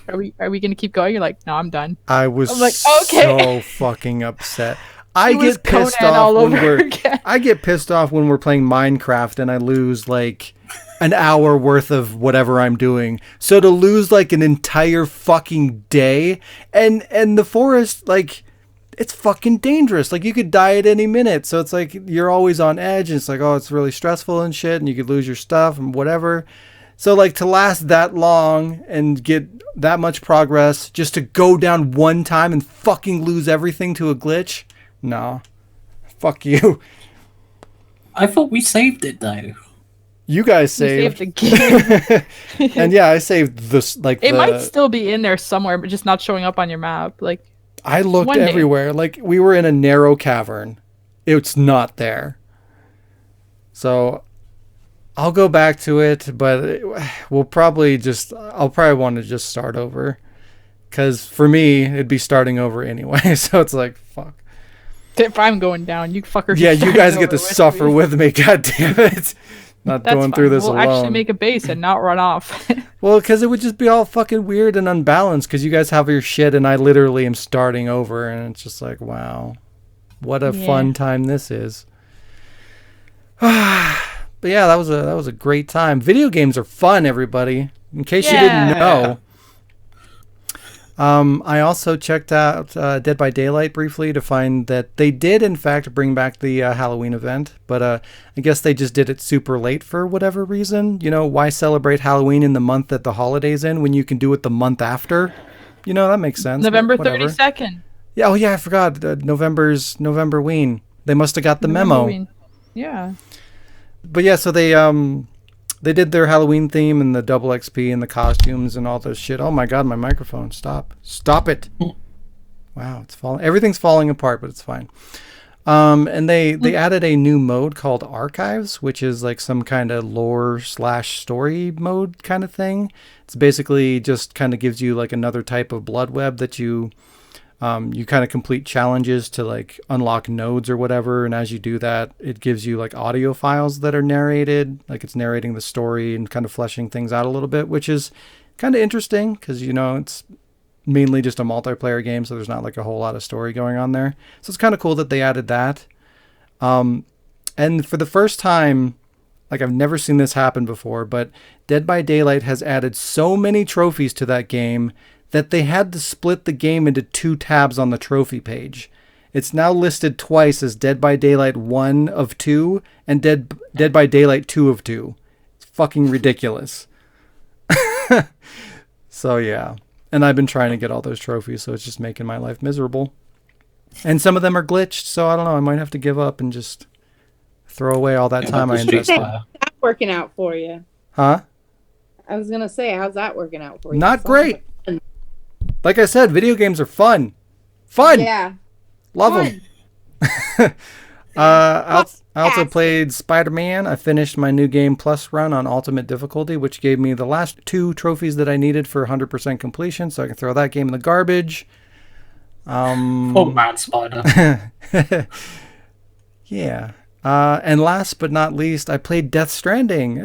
Are we gonna keep going? You're like, no, I'm done. I was like, okay. So fucking upset. I get pissed off when we're playing Minecraft and I lose like an hour worth of whatever I'm doing. So to lose like an entire fucking day and the forest, like, it's fucking dangerous. Like, you could die at any minute. So it's like you're always on edge and it's like, oh, it's really stressful and shit and you could lose your stuff and whatever. So, like, to last that long and get that much progress just to go down one time and fucking lose everything to a glitch? No. Fuck you. I thought we saved it, though. You guys saved. The game. And yeah, I saved this, like, it might still be in there somewhere, but just not showing up on your map. Like, I looked everywhere. Like, we were in a narrow cavern. It's not there. So I'll go back to it, but I'll probably want to just start over. Because for me, it'd be starting over anyway. So it's like, fuck. If I'm going down, you fuckers. Yeah, you guys get to suffer with me. God damn it. Not going through this alone. We'll actually make a base and not run off. Well, because it would just be all fucking weird and unbalanced because you guys have your shit and I literally am starting over. And it's just like, wow. What a fun time this is. But yeah, that was a great time. Video games are fun, everybody. In case you didn't know. I also checked out Dead by Daylight briefly to find that they did, in fact, bring back the Halloween event. But I guess they just did it super late for whatever reason. You know, why celebrate Halloween in the month that the holiday's in when you can do it the month after? You know, that makes sense. November 32nd. Yeah, oh yeah, I forgot. November-ween. They must have got the memo. Yeah. But yeah, so they did their Halloween theme and the double XP and the costumes and all this shit. Oh my god, my microphone. Stop it. Wow, it's falling. Everything's falling apart, but it's fine. And they added a new mode called Archives, which is like some kind of lore/story mode kind of thing. It's basically just kind of gives you like another type of blood web that you kind of complete challenges to like unlock nodes or whatever. And as you do that, it gives you like audio files that are narrated, like it's narrating the story and kind of fleshing things out a little bit, which is kind of interesting because, you know, it's mainly just a multiplayer game. So there's not like a whole lot of story going on there. So it's kind of cool that they added that. And for the first time, like I've never seen this happen before, but Dead by Daylight has added so many trophies to that game that they had to split the game into 2 tabs on the trophy page. It's now listed twice as Dead by Daylight 1 of 2 and Dead by Daylight 2 of 2. It's fucking ridiculous. So yeah. And I've been trying to get all those trophies, so it's just making my life miserable. And some of them are glitched, so I don't know. I might have to give up and just throw away all that time I invested. How's that working out for you? Huh? I was going to say, how's that working out for you? Not great. Like I said, video games are fun. Fun. Yeah. Love them. I also played Spider-Man. I finished my New Game Plus run on Ultimate Difficulty, which gave me the last 2 trophies that I needed for 100% completion, so I can throw that game in the garbage. Oh, Mad Spider. Yeah. And last but not least, I played Death Stranding.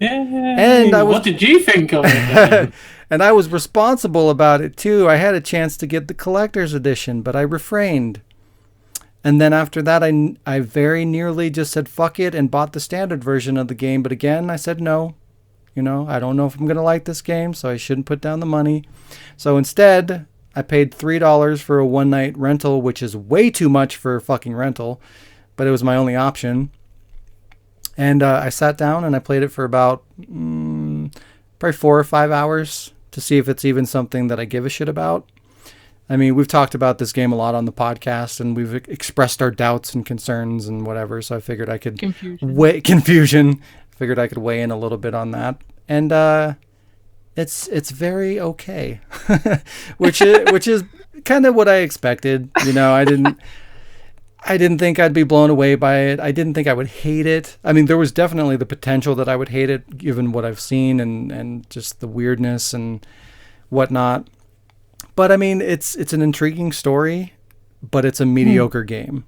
And what did you think of it? And I was responsible about it too. I had a chance to get the collector's edition, but I refrained. And then after that, I very nearly just said fuck it and bought the standard version of the game. But again, I said no. You know, I don't know if I'm going to like this game, so I shouldn't put down the money. So instead, I paid $3 for a one-night rental, which is way too much for a fucking rental. But it was my only option. And I sat down and I played it for about probably 4 or 5 hours to see if it's even something that I give a shit about. I mean, we've talked about this game a lot on the podcast, and we've expressed our doubts and concerns and whatever. So I figured I could confusion. Figured I could weigh in a little bit on that, and it's very okay, which is kind of what I expected. You know, I didn't think I'd be blown away by it. I didn't think I would hate it. I mean, there was definitely the potential that I would hate it, given what I've seen and just the weirdness and whatnot. But I mean, it's an intriguing story, but it's a mediocre game.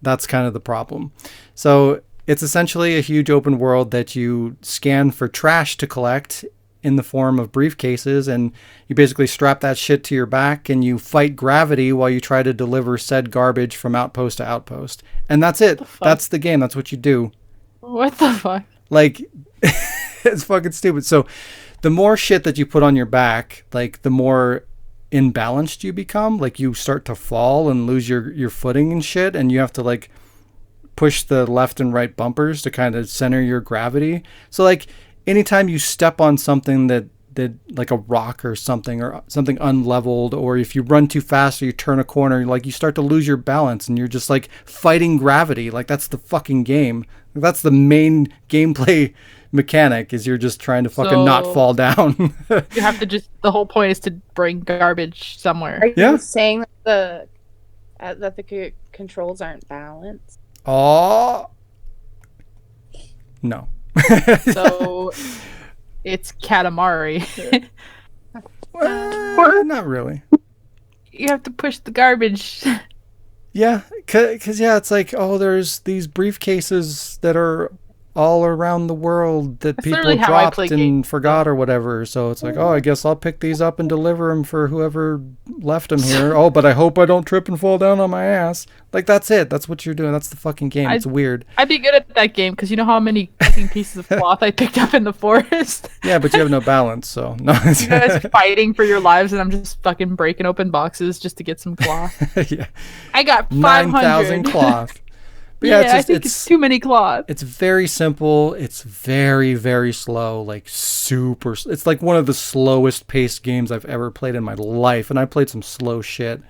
That's kind of the problem. So it's essentially a huge open world that you scan for trash to collect in the form of briefcases, and you basically strap that shit to your back and you fight gravity while you try to deliver said garbage from outpost to outpost. And that's it. That's the game. That's what you do. What the fuck? Like, it's fucking stupid. So the more shit that you put on your back, like the more imbalanced you become. Like you start to fall and lose your footing and shit, and you have to like push the left and right bumpers to kind of center your gravity. So like anytime you step on something that like a rock or something unleveled, or if you run too fast or you turn a corner, like you start to lose your balance and you're just like fighting gravity. Like that's the fucking game. That's the main gameplay mechanic, is you're just trying to fucking not fall down. You have to the whole point is to bring garbage somewhere. Are you saying that the controls aren't balanced? Oh no. So it's Katamari. Well, not really. You have to push the garbage. Yeah, cause it's like, there's these briefcases that are all around the world that That's people literally how I dropped play and games. forgot or whatever. So it's like, I guess I'll pick these up and deliver them for whoever left them here. But I hope I don't trip and fall down on my ass. Like, that's it. That's what you're doing. That's the fucking game. It's weird. I'd be good at that game because you know how many fucking pieces of cloth I picked up in the forest? Yeah, but you have no balance, so no. You guys fighting for your lives, and I'm just fucking breaking open boxes just to get some cloth. Yeah. I got 9,000 500 cloth. But I think it's too many cloth. It's very simple. It's very, very slow. Like super. It's like one of the slowest paced games I've ever played in my life. And I played some slow shit.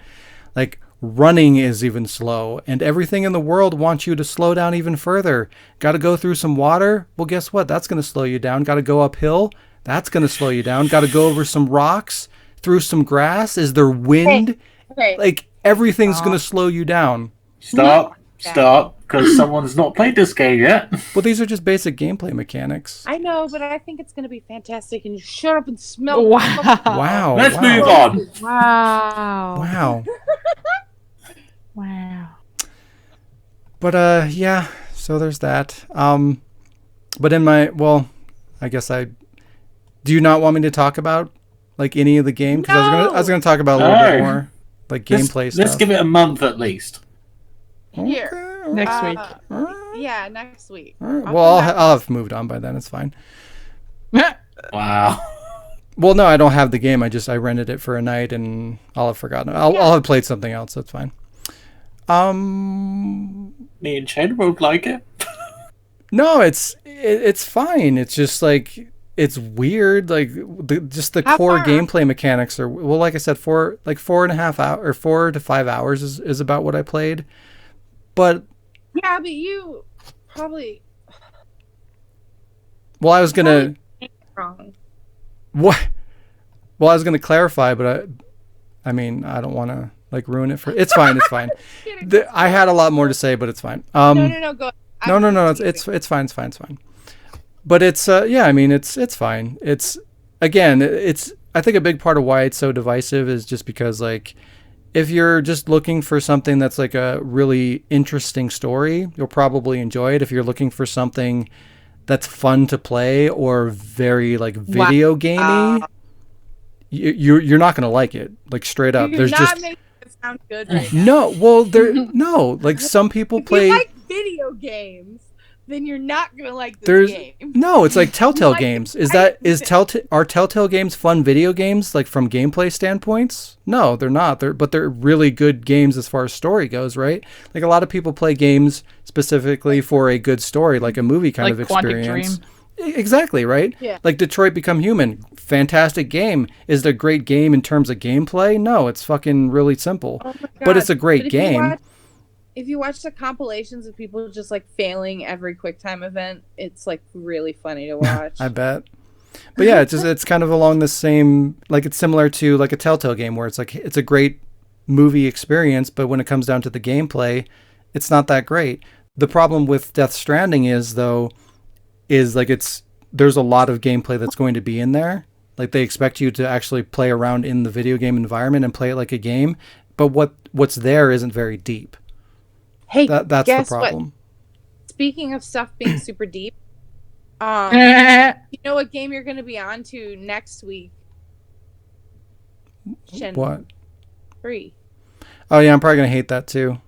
Like running is even slow. And everything in the world wants you to slow down even further. Got to go through some water? Well, guess what? That's going to slow you down. Got to go uphill? That's going to slow you down. Got to go over some rocks? Through some grass? Is there wind? Okay. Like everything's going to slow you down. Stop, because someone's not played this game yet. Well, these are just basic gameplay mechanics. I know, but I think it's going to be fantastic. And you shut up and smell. Wow. Wow. Let's move on. Wow. Wow. Wow. But yeah, so there's that. But I guess do you not want me to talk about like any of the game? Because I was gonna talk about a little bit more like gameplay stuff. Let's give it a month at least. Here. Next week. Yeah, next week. All right. Well, I'll have moved on by then. It's fine. Wow. Well, no, I don't have the game. I rented it for a night and I'll have forgotten. I'll have played something else. That's fine. Me and Shane both like it. No, it's fine. It's just like it's weird. Like the How core far? gameplay mechanics are like I said, 4.5 hours or 4 to 5 hours is about what I played. But Yeah, but you probably I was gonna wrong. what? Well, I was gonna clarify, but I mean, I don't want to like ruin it for. It's fine. It's fine. I had a lot more to say, but it's fine. No, go. No. It's fine. It's fine. But it's I mean, it's fine. It's again, it's I think a big part of why it's so divisive is just because like If you're just looking for something that's like a really interesting story, you'll probably enjoy it. If you're looking for something that's fun to play or very like video gamey, you're not gonna like it. Like straight up, You're not making it sound good right now. no. Well, no. Like some people If play. you like video games, then you're not gonna like this game. No, it's like Telltale Like, games. Are Telltale games fun video games like from gameplay standpoints? No, they're not. But they're really good games as far as story goes, right? Like a lot of people play games specifically for a good story, like a movie kind Like of experience. Quantic Dream. Exactly, right? Yeah. Like Detroit Become Human, fantastic game. Is it a great game in terms of gameplay? No, it's fucking really simple. Oh my But God. it's a great game. If you watch the compilations of people just like failing every QuickTime event, it's like really funny to watch. I bet. But yeah, it's kind of along the same, like it's similar to like a Telltale game where it's like it's a great movie experience, but when it comes down to the gameplay, it's not that great. The problem with Death Stranding is like there's a lot of gameplay that's going to be in there. Like they expect you to actually play around in the video game environment and play it like a game, but what's there isn't very deep. Hey, That's guess the problem. What? Speaking of stuff being super deep, you know what game you're going to be on to next week? What? 3. Oh yeah, I'm probably gonna hate that too.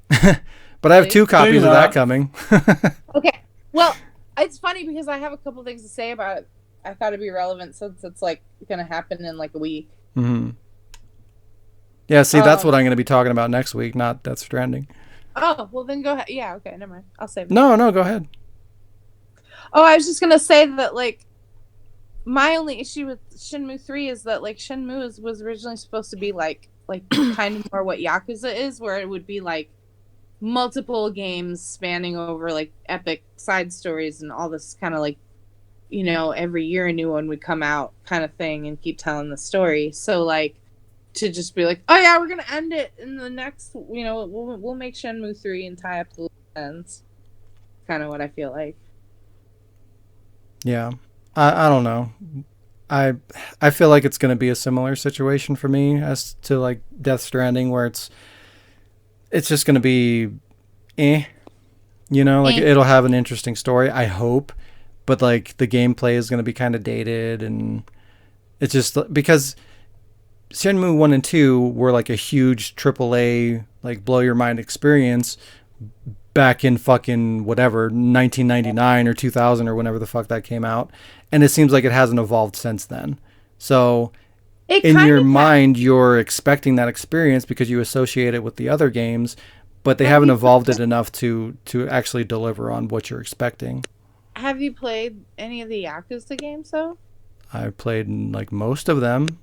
But I have 2 copies of that coming. Okay. Well, it's funny because I have a couple things to say about it. I thought it'd be relevant since it's like going to happen in like a week. Mm-hmm. Yeah, see, that's what I'm going to be talking about next week, not Death Stranding. Oh, well then go ahead. Yeah, okay, never mind. I'll save it. No, go ahead. Oh, I was just going to say that like my only issue with Shenmue 3 is that like Shenmue was originally supposed to be like kind of more what Yakuza is, where it would be like multiple games spanning over like epic side stories and all this kind of like, you know, every year a new one would come out kind of thing and keep telling the story. So like to just be like, oh yeah, we're gonna end it in the next, you know, we'll make Shenmue 3 and tie up the loose ends. Kind of what I feel like. Yeah, I don't know. I feel like it's going to be a similar situation for me as to like Death Stranding, where it's just going to be, you know, like it'll have an interesting story, I hope, but like the gameplay is going to be kind of dated, and it's just because Shenmue 1 and 2 were like a huge AAA, like blow your mind experience back in fucking whatever, 1999 or 2000 or whenever the fuck that came out. And it seems like it hasn't evolved since then. So in your mind, you're expecting that experience because you associate it with the other games, but they haven't evolved it enough to actually deliver on what you're expecting. Have you played any of the Yakuza games though? I've played like most of them.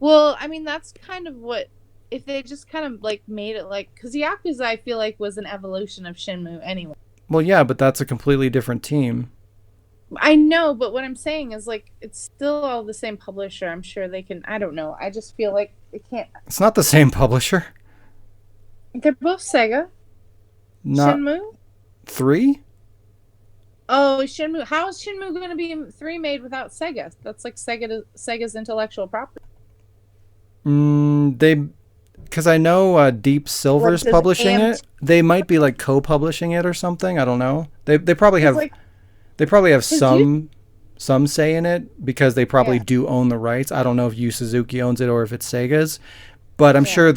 Well, I mean, that's kind of what, if they just kind of like made it like, because Yakuza I feel like was an evolution of Shenmue anyway. Well, yeah, but that's a completely different team. I know, but what I'm saying is like, it's still all the same publisher. I'm sure they can, I don't know. I just feel like it can't. It's not the same publisher. They're both Sega. Not Shenmue? 3? Oh, Shenmue. How is Shenmue going to be 3 made without Sega? That's like Sega's intellectual property. Because I know Deep Silver's publishing it. They might be like co-publishing it or something. I don't know. They probably have some say in it because they probably do own the rights. I don't know if Yu Suzuki owns it or if it's Sega's, but I'm sure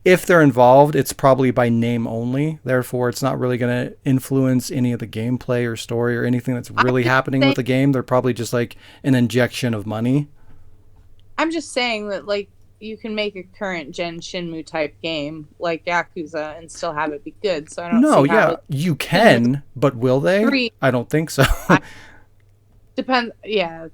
if they're involved, it's probably by name only. Therefore, it's not really going to influence any of the gameplay or story or anything that's really happening with the game. They're probably just like an injection of money. I'm just saying that like you can make a current gen Shenmue type game like Yakuza and still have it be good. So I don't see how you can, but will they? 3, I don't think so. depends. Yeah,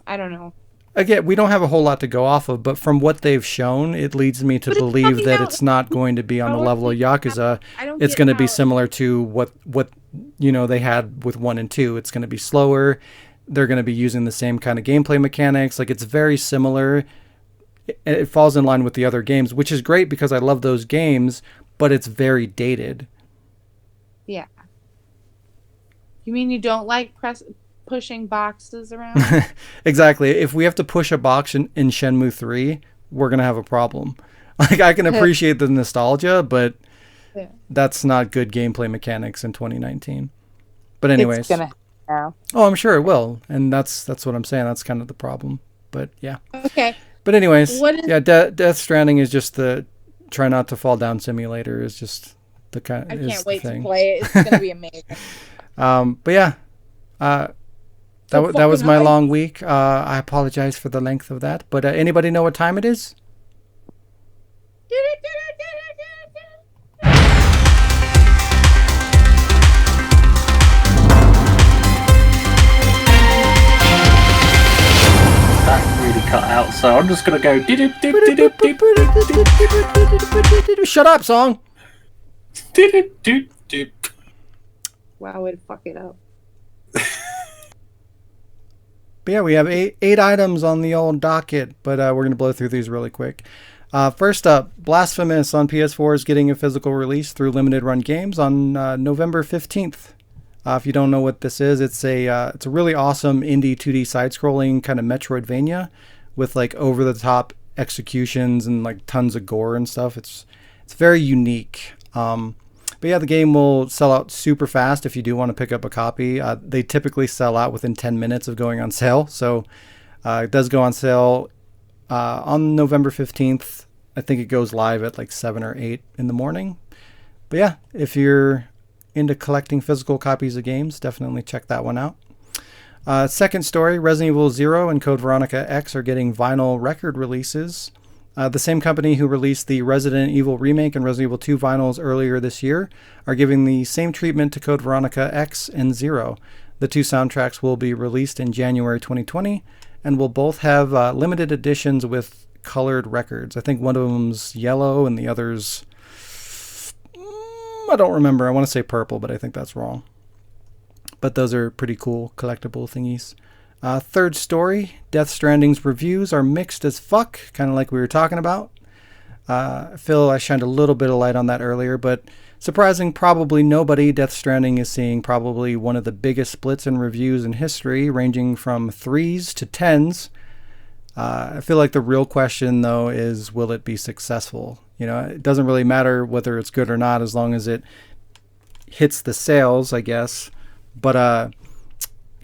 I don't know. Again, we don't have a whole lot to go off of, but from what they've shown, it leads me to believe that it's not going to be on the level of Yakuza. It's going to be similar to what you know they had with 1 and 2. It's going to be slower. They're going to be using the same kind of gameplay mechanics. Like it's very similar. It falls in line with the other games, which is great because I love those games, but it's very dated. Yeah. You mean you don't like pushing boxes around? Exactly. If we have to push a box in Shenmue 3, we're going to have a problem. Like, I can appreciate the nostalgia, but Yeah. that's not good gameplay mechanics in 2019. But anyways, It's gonna now. oh, I'm sure it will, and that's what I'm saying. That's kind of the problem. But yeah. Okay. But anyways, What is- yeah, Death Stranding is just the try not to fall down simulator is just the kind. I is can't the wait to thing. play it. It's gonna be amazing. But yeah, that So that was my fucking long week. I apologize for the length of that. But anybody know what time it is? That really cut out, so I'm just gonna go dip dip dip dip Shut up, song. dip dip dip. Wow, way to fuck it up. But yeah, we have eight items on the old docket, but we're going to blow through these really quick. First up, Blasphemous on PS4 is getting a physical release through Limited Run Games on November 15th. If you don't know what this is, it's a really awesome indie 2D side-scrolling kind of Metroidvania with like over-the-top executions and like tons of gore and stuff. It's very unique. But yeah, the game will sell out super fast if you do want to pick up a copy. They typically sell out within 10 minutes of going on sale. So it does go on sale on November 15th. I think it goes live at like 7 or 8 in the morning. But yeah, if you're into collecting physical copies of games, definitely check that one out. Second story, Resident Evil 0 and Code Veronica X are getting vinyl record releases. The same company who released the Resident Evil Remake and Resident Evil 2 vinyls earlier this year are giving the same treatment to Code Veronica X and 0. The two soundtracks will be released in January 2020 and will both have limited editions with colored records. I think one of them's yellow and the other's... I don't remember. I want to say purple, but I think that's wrong. But those are pretty cool collectible thingies. Third story, Death Stranding's reviews are mixed as fuck, kind of like we were talking about. I feel I shined a little bit of light on that earlier, but surprising probably nobody, Death Stranding is seeing probably one of the biggest splits in reviews in history, ranging from 3s to 10s. I feel like the real question, though, is will it be successful? You know, it doesn't really matter whether it's good or not as long as it hits the sales, I guess. But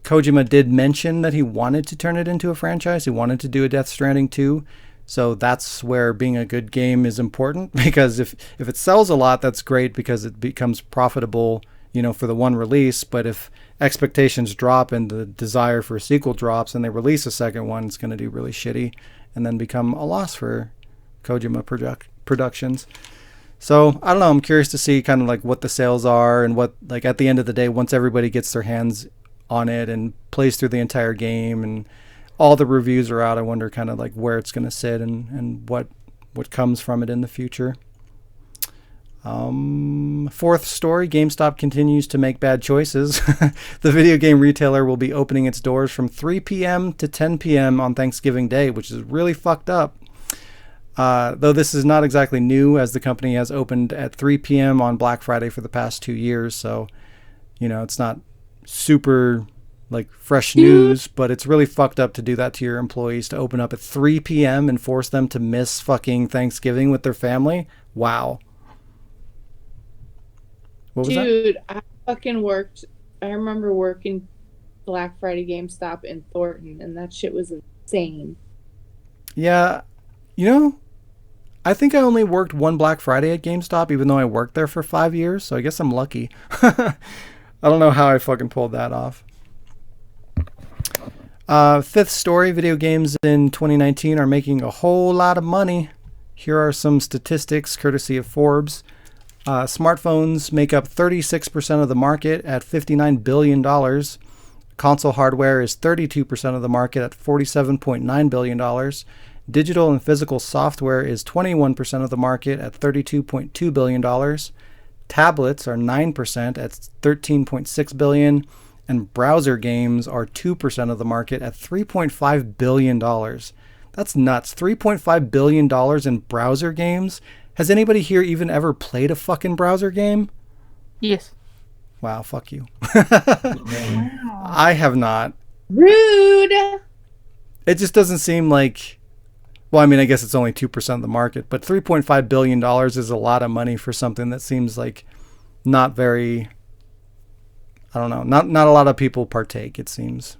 Kojima did mention that he wanted to turn it into a franchise. He wanted to do a Death Stranding 2. So that's where being a good game is important, because if it sells a lot, that's great because it becomes profitable, you know, for the one release. But if expectations drop and the desire for a sequel drops and they release a second one, it's going to do really shitty and then become a loss for Kojima Productions. So I don't know. I'm curious to see kind of like what the sales are and what, like, at the end of the day, once everybody gets their hands on it and plays through the entire game and all the reviews are out, I wonder kind of like where it's going to sit and what comes from it in the future. Fourth story, GameStop continues to make bad choices. The video game retailer will be opening its doors from 3 p.m. to 10 p.m. on Thanksgiving Day, which is really fucked up. Though this is not exactly new, as the company has opened at 3 p.m. on Black Friday for the past 2 years. So, you know, it's not super like fresh news, but it's really fucked up to do that to your employees, to open up at 3 p.m. and force them to miss fucking Thanksgiving with their family. Wow. What was Dude, I fucking worked. I remember working Black Friday GameStop in Thornton, and that shit was insane. Yeah, you know, I think I only worked one Black Friday at GameStop, even though I worked there for 5 years, so I guess I'm lucky. I don't know how I fucking pulled that off. Fifth story, video games in 2019 are making a whole lot of money. Here are some statistics courtesy of Forbes. Smartphones make up 36% of the market at $59 billion. Console hardware is 32% of the market at $47.9 billion. Digital and physical software is 21% of the market at $32.2 billion. Tablets are 9% at $13.6 billion. And browser games are 2% of the market at $3.5 billion. That's nuts. $3.5 billion in browser games? Has anybody here even ever played a fucking browser game? Yes. Wow, fuck you. I have not. Rude. It just doesn't seem like Well, I mean, I guess it's only 2% of the market, but $3.5 billion is a lot of money for something that seems like not very, I don't know, not a lot of people partake, it seems.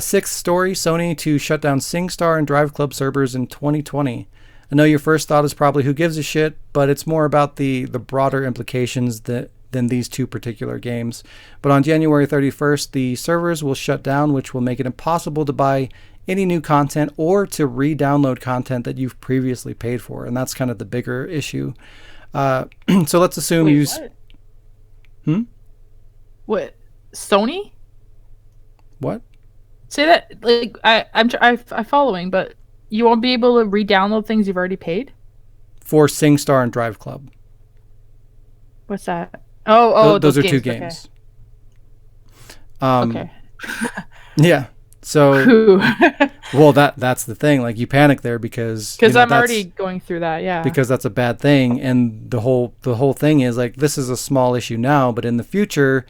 Sixth story, Sony to shut down SingStar and Drive Club servers in 2020. I know your first thought is probably who gives a shit, but it's more about the broader implications than these two particular games. But on January 31st, the servers will shut down, which will make it impossible to buy any new content or to re-download content that you've previously paid for. And that's kind of the bigger issue. So let's assume What? Sony? What? Say that, like, I'm following, but you won't be able to re-download things you've already paid? For SingStar and Drive Club. What's that? Oh, those are two games. Okay. Yeah. So, well, that's the thing. Like, you panic there because I'm already going through that. Yeah. Because that's a bad thing, and the whole thing is like, this is a small issue now, but in the future,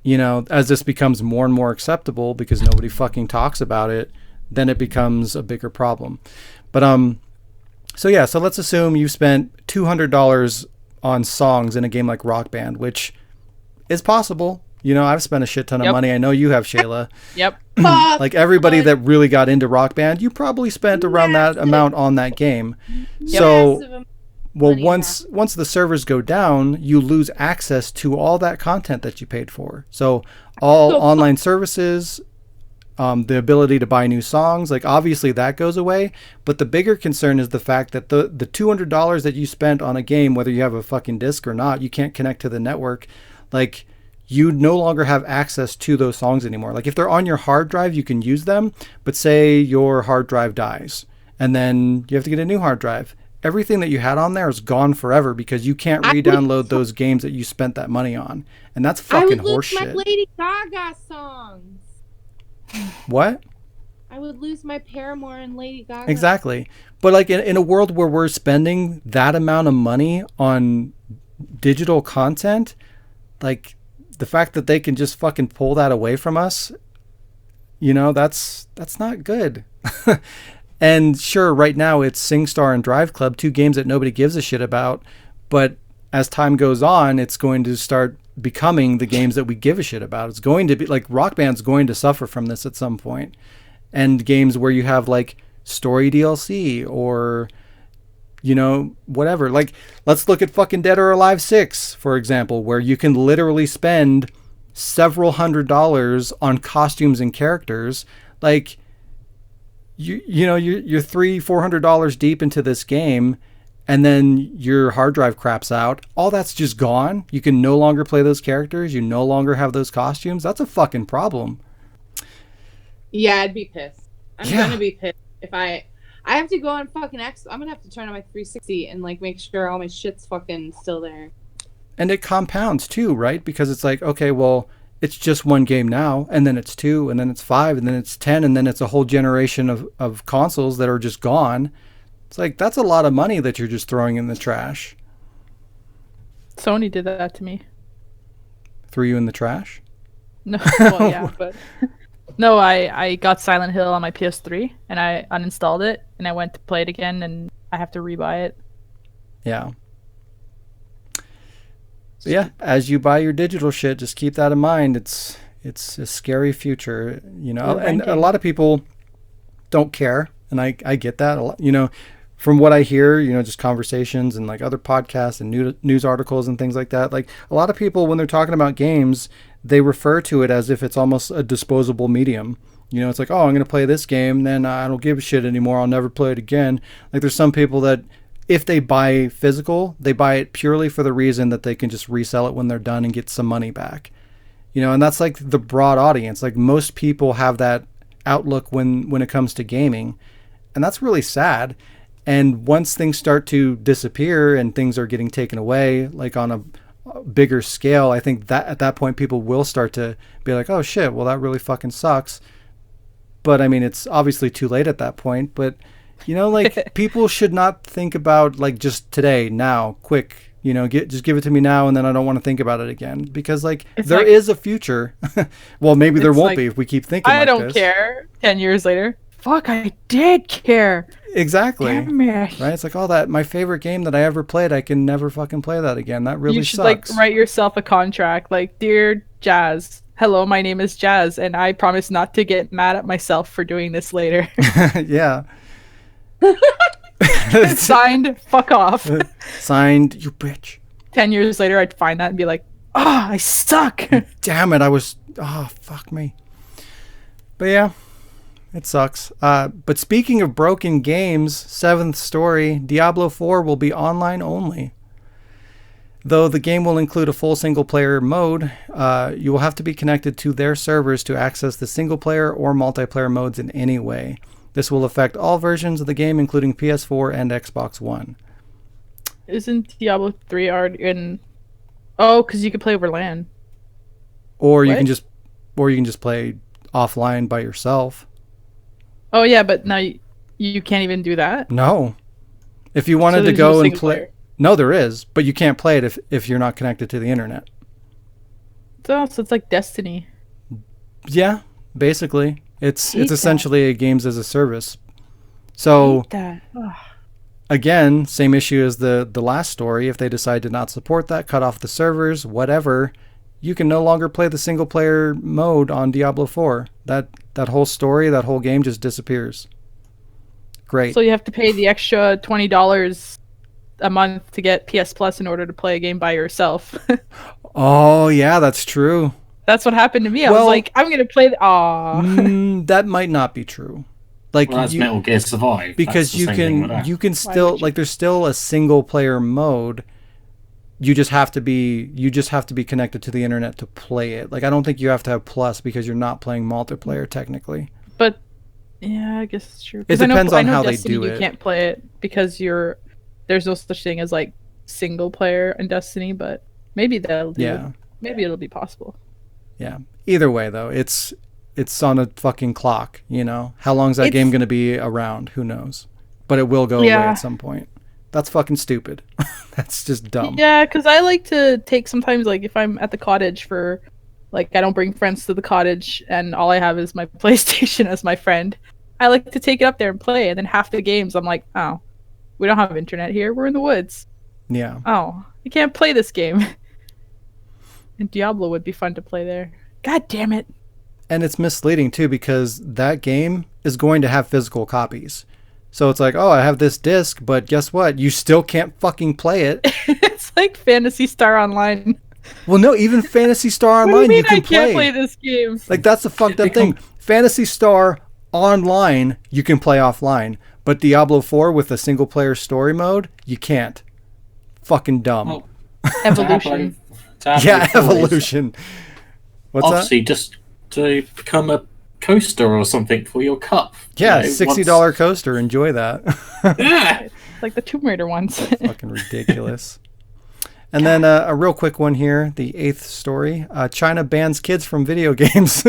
as this becomes more and more acceptable because nobody fucking talks about it, then it becomes a bigger problem. But so let's assume you spent $200 on songs in a game like Rock Band, which is possible. I've spent a shit ton of money. I know you have, Shayla. Yep. Like everybody that really got into Rock Band, you probably spent around that amount on that game. So, well, once the servers go down, you lose access to all that content that you paid for. So all online services, the ability to buy new songs, like obviously that goes away. But the bigger concern is the fact that the $200 that you spent on a game, whether you have a fucking disc or not, you can't connect to the network. Like, you no longer have access to those songs anymore. Like, if they're on your hard drive, you can use them, but say your hard drive dies and then you have to get a new hard drive. Everything that you had on there is gone forever because you can't re-download those games that you spent that money on. And that's fucking horseshit. I would lose my Lady Gaga songs. What? I would lose my Paramore and Lady Gaga. Exactly. But like in a world where we're spending that amount of money on digital content, like, the fact that they can just fucking pull that away from us, that's not good. And sure, right now it's SingStar and Drive Club, two games that nobody gives a shit about. But as time goes on, it's going to start becoming the games that we give a shit about. It's going to be like Rock Band's going to suffer from this at some point. And games where you have like story DLC or whatever. Like, let's look at fucking Dead or Alive 6, for example, where you can literally spend several $100s on costumes and characters. Like, you're $300-$400 deep into this game, and then your hard drive craps out. All that's just gone. You can no longer play those characters. You no longer have those costumes. That's a fucking problem. Yeah, I'd be pissed. I'm gonna be pissed if I have to go on fucking X. I'm gonna have to turn on my 360 and like make sure all my shit's fucking still there. And it compounds too, right? Because it's like, okay, well, it's just one game now, and then it's 2, and then it's 5, and then it's 10, and then it's a whole generation of consoles that are just gone. It's like, that's a lot of money that you're just throwing in the trash. Sony did that to me. Threw you in the trash? No, well, yeah, but no, I got Silent Hill on my PS3 and I uninstalled it and I went to play it again and I have to rebuy it. Yeah. But yeah, as you buy your digital shit, just keep that in mind. It's a scary future, and a lot of people don't care, and I get that a lot, from what I hear, just conversations and like other podcasts and news articles and things like that. Like, a lot of people, when they're talking about games, they refer to it as if it's almost a disposable medium. It's like, oh, I'm going to play this game, then I don't give a shit anymore. I'll never play it again. Like, there's some people that if they buy physical, they buy it purely for the reason that they can just resell it when they're done and get some money back. And that's like the broad audience. Like, most people have that outlook when it comes to gaming. And that's really sad. And once things start to disappear and things are getting taken away, like on a bigger scale, I think that at that point people will start to be like, oh shit, well, that really fucking sucks. But I mean, it's obviously too late at that point. But, like, people should not think about like just today, now, quick, just give it to me now and then I don't want to think about it again. Because like there is a future. Well, maybe there won't be if we keep thinking I like don't this. care 10 years later. fuck, I did care. Exactly. Damn it. Right? It's like, oh, that my favorite game that I ever played, I can never fucking play that again. That really You should sucks. like write yourself a contract, like, dear Jazz, hello, my name is Jazz, and I promise not to get mad at myself for doing this later. Yeah. Signed, fuck off. Signed, you bitch. 10 years later, I'd find that and be like, oh, I suck. Damn it, fuck me. But yeah, it sucks. But speaking of broken games, 7th story, Diablo 4 will be online only. Though the game will include a full single-player mode, you will have to be connected to their servers to access the single-player or multiplayer modes in any way. This will affect all versions of the game, including PS4 and Xbox One. Isn't Diablo 3 already in... Oh, because you could play over LAN. Or you What? can just play offline by yourself. Oh, yeah, but now you can't even do that? No. If you wanted So to there's go no and single play... player. No, there is, but you can't play it if you're not connected to the internet. So it's like Destiny. Yeah, basically. It's Hate essentially a games as a service. So Hate that. Ugh. again, same issue as the last story. If they decide to not support that, cut off the servers, whatever, you can no longer play the single player mode on Diablo 4. That whole story, that whole game just disappears. Great. So you have to pay the extra $20 a month to get PS Plus in order to play a game by yourself. Oh, yeah, that's true. That's what happened to me. I Well- was like, I'm gonna play. Aw. That might not be true. Like Well, that's Metal Gear Survive. because That's the same thing with that. you can would still you- like there's still a single player mode. You just have to be connected to the internet to play it. Like I don't think you have to have Plus because you're not playing multiplayer technically. But yeah, I guess it's true. It 'Cause depends I on know how they Destiny, do you it. can't play it because there's no such thing as like single player in Destiny. But maybe that'll do. Yeah. It. Maybe it'll be possible. Yeah. Either way though, it's on a fucking clock, you know. How long is that It's- game going to be around? Who knows? But it will go away Yeah. at some point. That's fucking stupid. That's just dumb. Yeah, because I like to take sometimes like if I'm at the cottage for like I don't bring friends to the cottage and all I have is my PlayStation as my friend. I like to take it up there and play, and then half the games I'm like, oh, we don't have internet here. We're in the woods. Yeah. Oh, I can't play this game. And Diablo would be fun to play there. God damn it. And it's misleading too because that game is going to have physical copies. So it's like, oh, I have this disc, but guess what? You still can't fucking play it. It's like Phantasy Star Online. Well, no, even Phantasy Star What do you Online mean you can I can't play. play this game? Like that's the fucked up thing. Phantasy Star Online you can play offline, but Diablo 4 with a single player story mode, you can't. Fucking dumb. Well, Evolution. Yeah, evolution. What's Obviously, just to become a coaster or something for your cup. that? Yeah, You know, $60 coaster. Enjoy that. Yeah. Like the Tomb Raider ones. Fucking ridiculous. And then a real quick one here, the 8th story. China bans kids from video games.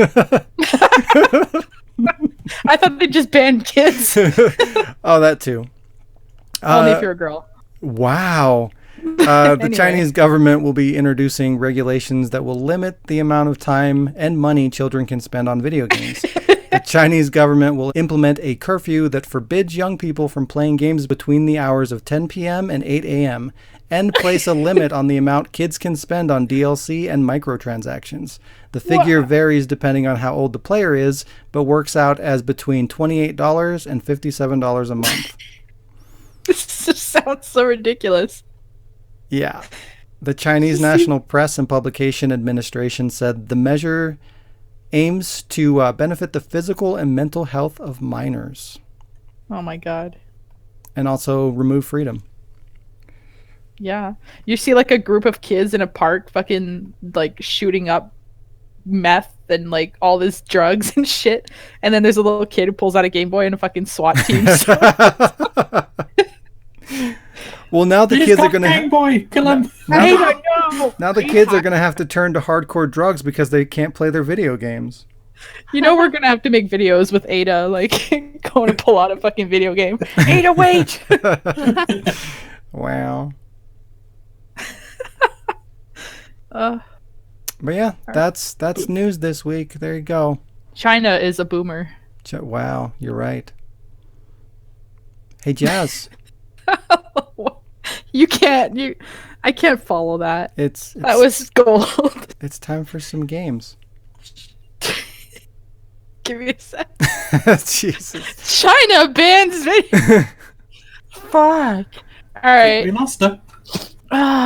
I thought they just banned kids. Oh, that too. Only if you're a girl. Wow. The Anyway. Chinese government will be introducing regulations that will limit the amount of time and money children can spend on video games. The Chinese government will implement a curfew that forbids young people from playing games between the hours of 10 p.m. and 8 a.m. and place a limit on the amount kids can spend on DLC and microtransactions. The figure varies depending on how old the player is, but works out as between $28 and $57 a month. This just sounds so ridiculous. Yeah. The Chinese National Press and Publication Administration said the measure aims to benefit the physical and mental health of minors Oh my god. and also remove freedom. Yeah. You see like a group of kids in a park fucking like shooting up meth and like all this drugs and shit. And then there's a little kid who pulls out a Game Boy and a fucking SWAT team. Well, now the He's kids are got going Game to Boy, kill him. now the kids are going to have to turn to hardcore drugs because they can't play their video games. You know we're gonna have to make videos with Ada, like going to pull out a fucking video game. Ada, wait! Wow. Uh, But yeah, that's news this week. There you go. China is a boomer. Wow, you're right. Hey, Jazz. You can't. I can't follow that. That was gold. It's time for some games. Give me a sec. Jesus. China bans video. Fuck. All right. Remaster.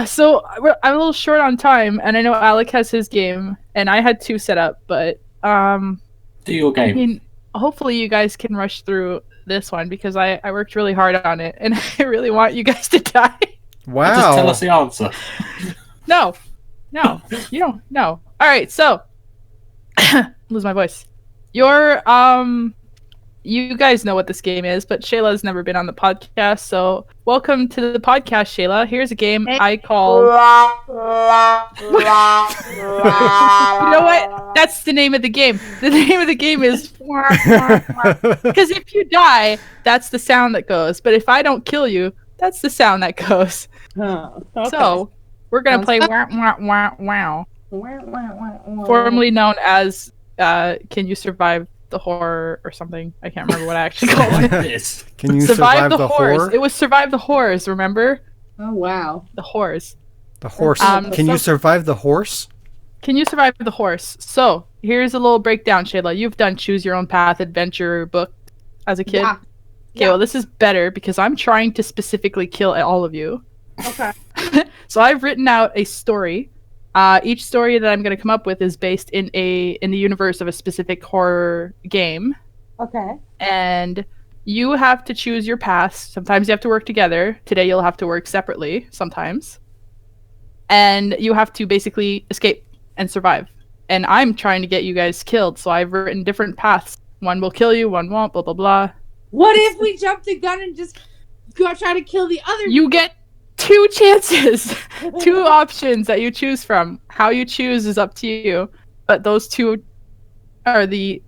So I'm a little short on time, and I know Alec has his game, and I had 2 set up, but Do your game. I mean, hopefully you guys can rush through this one because I worked really hard on it, and I really want you guys to die. Wow. Just tell us the answer. No, you don't. No. All right, so lose my voice. You guys know what this game is, but Shayla's never been on the podcast, so welcome to the podcast, Shayla. Here's a game I call. You know what? That's the name of the game. The name of the game is because if you die, that's the sound that goes. But if I don't kill you, that's the sound that goes. Oh, okay. So we're gonna play wow, formerly known as Can You Survive the Horror or something? I can't remember what I actually called it. This. Can you survive the horrors? horror? It was Survive the Horrors. Remember Oh wow. the horrors? The horse. Can so- you survive the horse? Can you survive the horse? So here's a little breakdown, Shayla. You've done Choose Your Own Path adventure book as a kid. Yeah. Okay, well this is better because I'm trying to specifically kill all of you. Okay. So I've written out a story. Each story that I'm going to come up with is based in the universe of a specific horror game, Okay. and you have to choose your paths. Sometimes you have to work together. Today you'll have to work separately. Sometimes, and you have to basically escape and survive. And I'm trying to get you guys killed, so I've written different paths. One will kill you, one won't. Blah blah blah. What if we jump the gun and just go try to kill the other? You get 2 chances, 2 options that you choose from. How you choose is up to you, but those 2 are the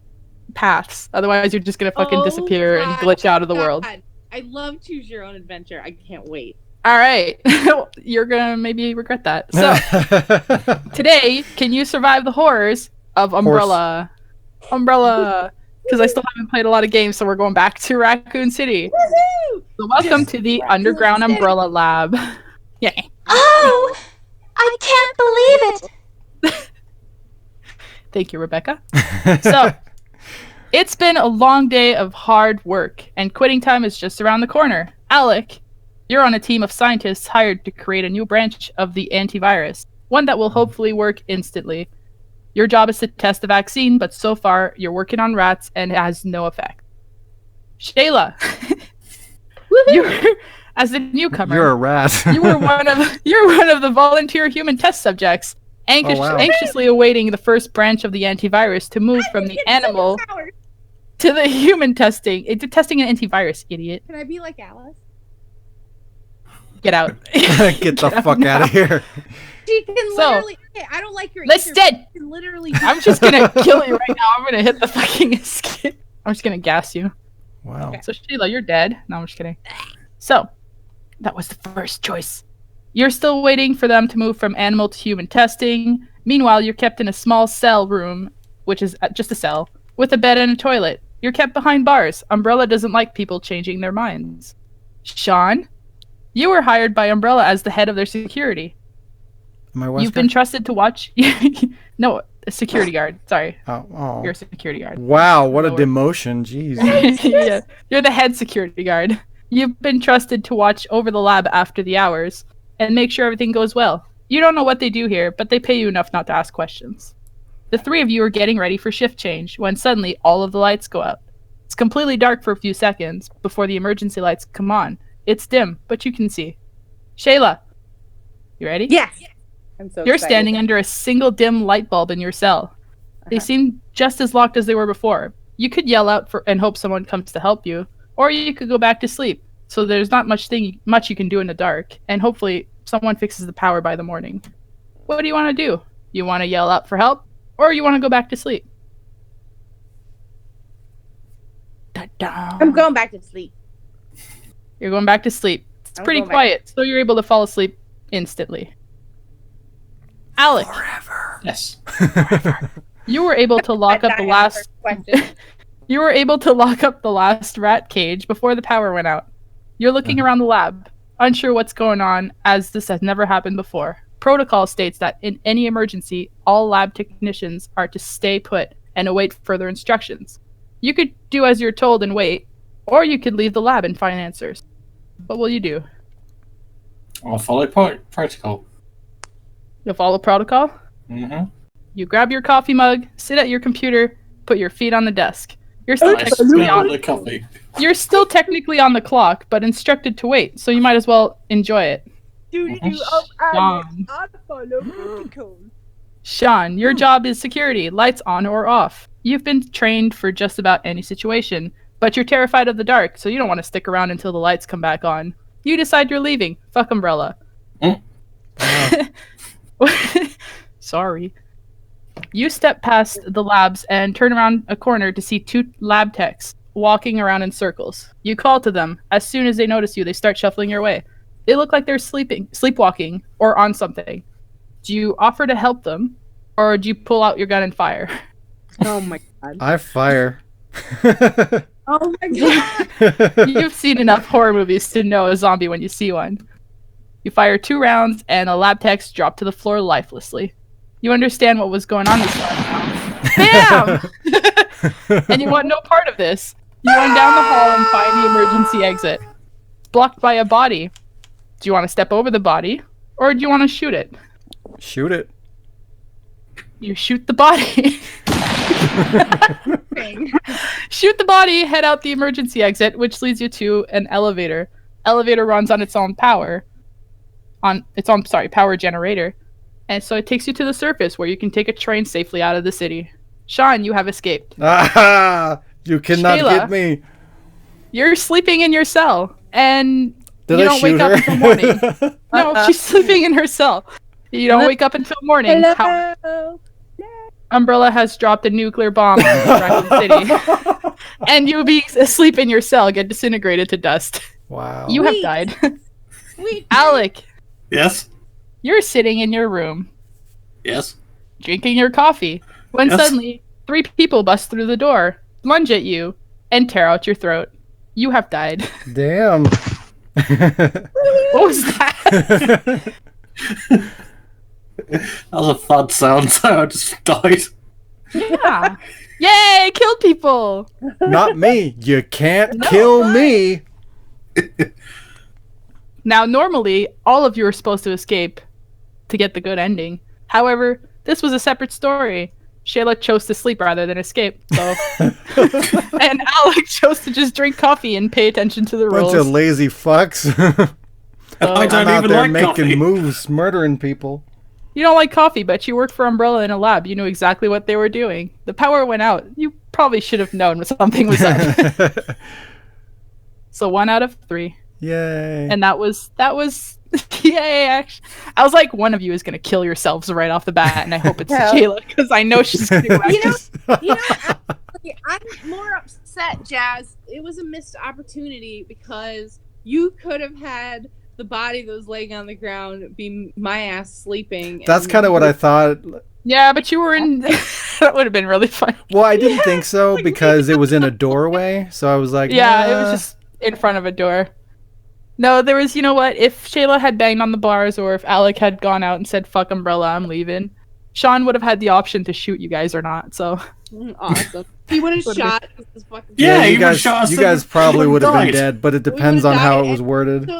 paths. Otherwise, you're just gonna fucking disappear and glitch out of the world. I love Choose Your Own Adventure. I can't wait. All right, you're gonna maybe regret that. So today, can you survive the horrors of Umbrella? Umbrella, because I still haven't played a lot of games, so we're going back to Raccoon City. Woohoo! So welcome to the Underground City. Umbrella Lab. Yay. Oh, I can't believe it. Thank you, Rebecca. So, it's been a long day of hard work, and quitting time is just around the corner. Alec, you're on a team of scientists hired to create a new branch of the antivirus, one that will hopefully work instantly. Your job is to test the vaccine, but so far, you're working on rats and it has no effect. Shayla, as the newcomer, You're a rat. you're one of the volunteer human test subjects, wow. anxiously awaiting the first branch of the antivirus to move from the animal to the human testing. It's testing an antivirus, idiot. Can I be like Alice? Get out. Get the fuck out of here. She can So, literally. Okay, I don't like your. Listed. She can literally. I'm just gonna kill you right now. I'm gonna hit the fucking escape. I'm just gonna gas you. Wow. So Sheila, you're dead. No, I'm just kidding. So, that was the first choice. You're still waiting for them to move from animal to human testing. Meanwhile, you're kept in a small cell room, which is just a cell, with a bed and a toilet. You're kept behind bars. Umbrella doesn't like people changing their minds. Shaun, you were hired by Umbrella as the head of their security. Am I Wesker? You've been trusted to watch... No, a security guard. Sorry. Oh. You're a security guard. Wow, what a Lower. demotion. Jeez. Yeah, you're the head security guard. You've been trusted to watch over the lab after the hours and make sure everything goes well. You don't know what they do here, but they pay you enough not to ask questions. The 3 of you are getting ready for shift change when suddenly all of the lights go out. It's completely dark for a few seconds before the emergency lights come on. It's dim, but you can see. Shayla, you ready? Yes. I'm so You're excited. standing under a single dim light bulb in your cell. They seem just as locked as they were before. You could yell out and hope someone comes to help you, or you could go back to sleep. So there's not much you can do in the dark, and hopefully someone fixes the power by the morning. What do you want to do? You want to yell out for help, or you want to go back to sleep? Da-da. I'm going back to sleep. You're going back to sleep. It's I'm pretty going back. quiet, so you're able to fall asleep instantly. Alec, Yes. you were able to lock up the last. Question. You were able to lock up the last rat cage before the power went out. You're looking around the lab, unsure what's going on, as this has never happened before. Protocol states that in any emergency, all lab technicians are to stay put and await further instructions. You could do as you're told and wait, or you could leave the lab and find answers. What will you do? I'll follow protocol. You'll follow protocol? Mm-hmm. You grab your coffee mug, sit at your computer, put your feet on the desk. You're still I technically spill on the coffee. You're still technically on the clock, but instructed to wait, so you might as well enjoy it. Shaun, your job is security, lights on or off. You've been trained for just about any situation, but you're terrified of the dark, so you don't want to stick around until the lights come back on. You decide you're leaving. Fuck Umbrella. Sorry. You step past the labs and turn around a corner to see 2 lab techs walking around in circles. You call to them. As soon as they notice you, they start shuffling your way. They look like they're sleepwalking, or on something. Do you offer to help them, or do you pull out your gun and fire? Oh my god. I fire. Oh my god. You've seen enough horror movies to know a zombie when you see one. You fire 2 rounds, and the lab techs drop to the floor lifelessly. You understand what was going on this time now. Bam! And you want no part of this. You run down the hall and find the emergency exit. It's blocked by a body. Do you want to step over the body, or do you want to shoot it? Shoot it. You shoot the body. Shoot the body, head out the emergency exit, which leads you to an elevator. Elevator runs on its own power. Power generator. And so it takes you to the surface where you can take a train safely out of the city. Shaun, you have escaped. Ah, you cannot Shayla, get me. You're sleeping in your cell, and Did you I don't shoot wake her? up until morning. No, she's sleeping in her cell. You don't wake up until morning. Hello. Umbrella has dropped a nuclear bomb on the city. And you'll be asleep in your cell, get disintegrated to dust. Wow. You have Wait. died. Wait, Alec, Yes? you're sitting in your room, Yes? drinking your coffee, when Yes. suddenly 3 people bust through the door, lunge at you, and tear out your throat. You have died. Damn. What was that? That was a fun sound, so I just died. Yeah. Yay, killed people. Not me. You can't kill me. Now, normally, all of you are supposed to escape to get the good ending. However, this was a separate story. Shayla chose to sleep rather than escape, so... And Alec chose to just drink coffee and pay attention to the rules. Bunch of lazy fucks. I don't I'm out even there like making coffee. moves, murdering people. You don't like coffee, but you worked for Umbrella in a lab. You knew exactly what they were doing. The power went out. You probably should have known something was up. So 1 out of 3. Yay. And that was yay, actually. I was like, one of you is going to kill yourselves right off the bat, and I hope it's Hell. Shayla, because I know she's going to go after You know, actually, I'm more upset, Jazz. It was a missed opportunity because you could have had the body that was laying on the ground be my ass sleeping. That's kind of what I thought. Yeah, but you were in... That would have been really fun. Well, I didn't think so because it was in a doorway. So I was like, Yeah, it nah. was just in front of a door. No, there was, you know what? If Shayla had banged on the bars or if Alec had gone out and said, fuck Umbrella, I'm leaving, Shaun would have had the option to shoot you guys or not, so... Awesome. He would have Would've shot. This fucking Yeah, you you guys, shot us you and guys we probably would have been died. dead, but it depends on would've how died it was and- worded.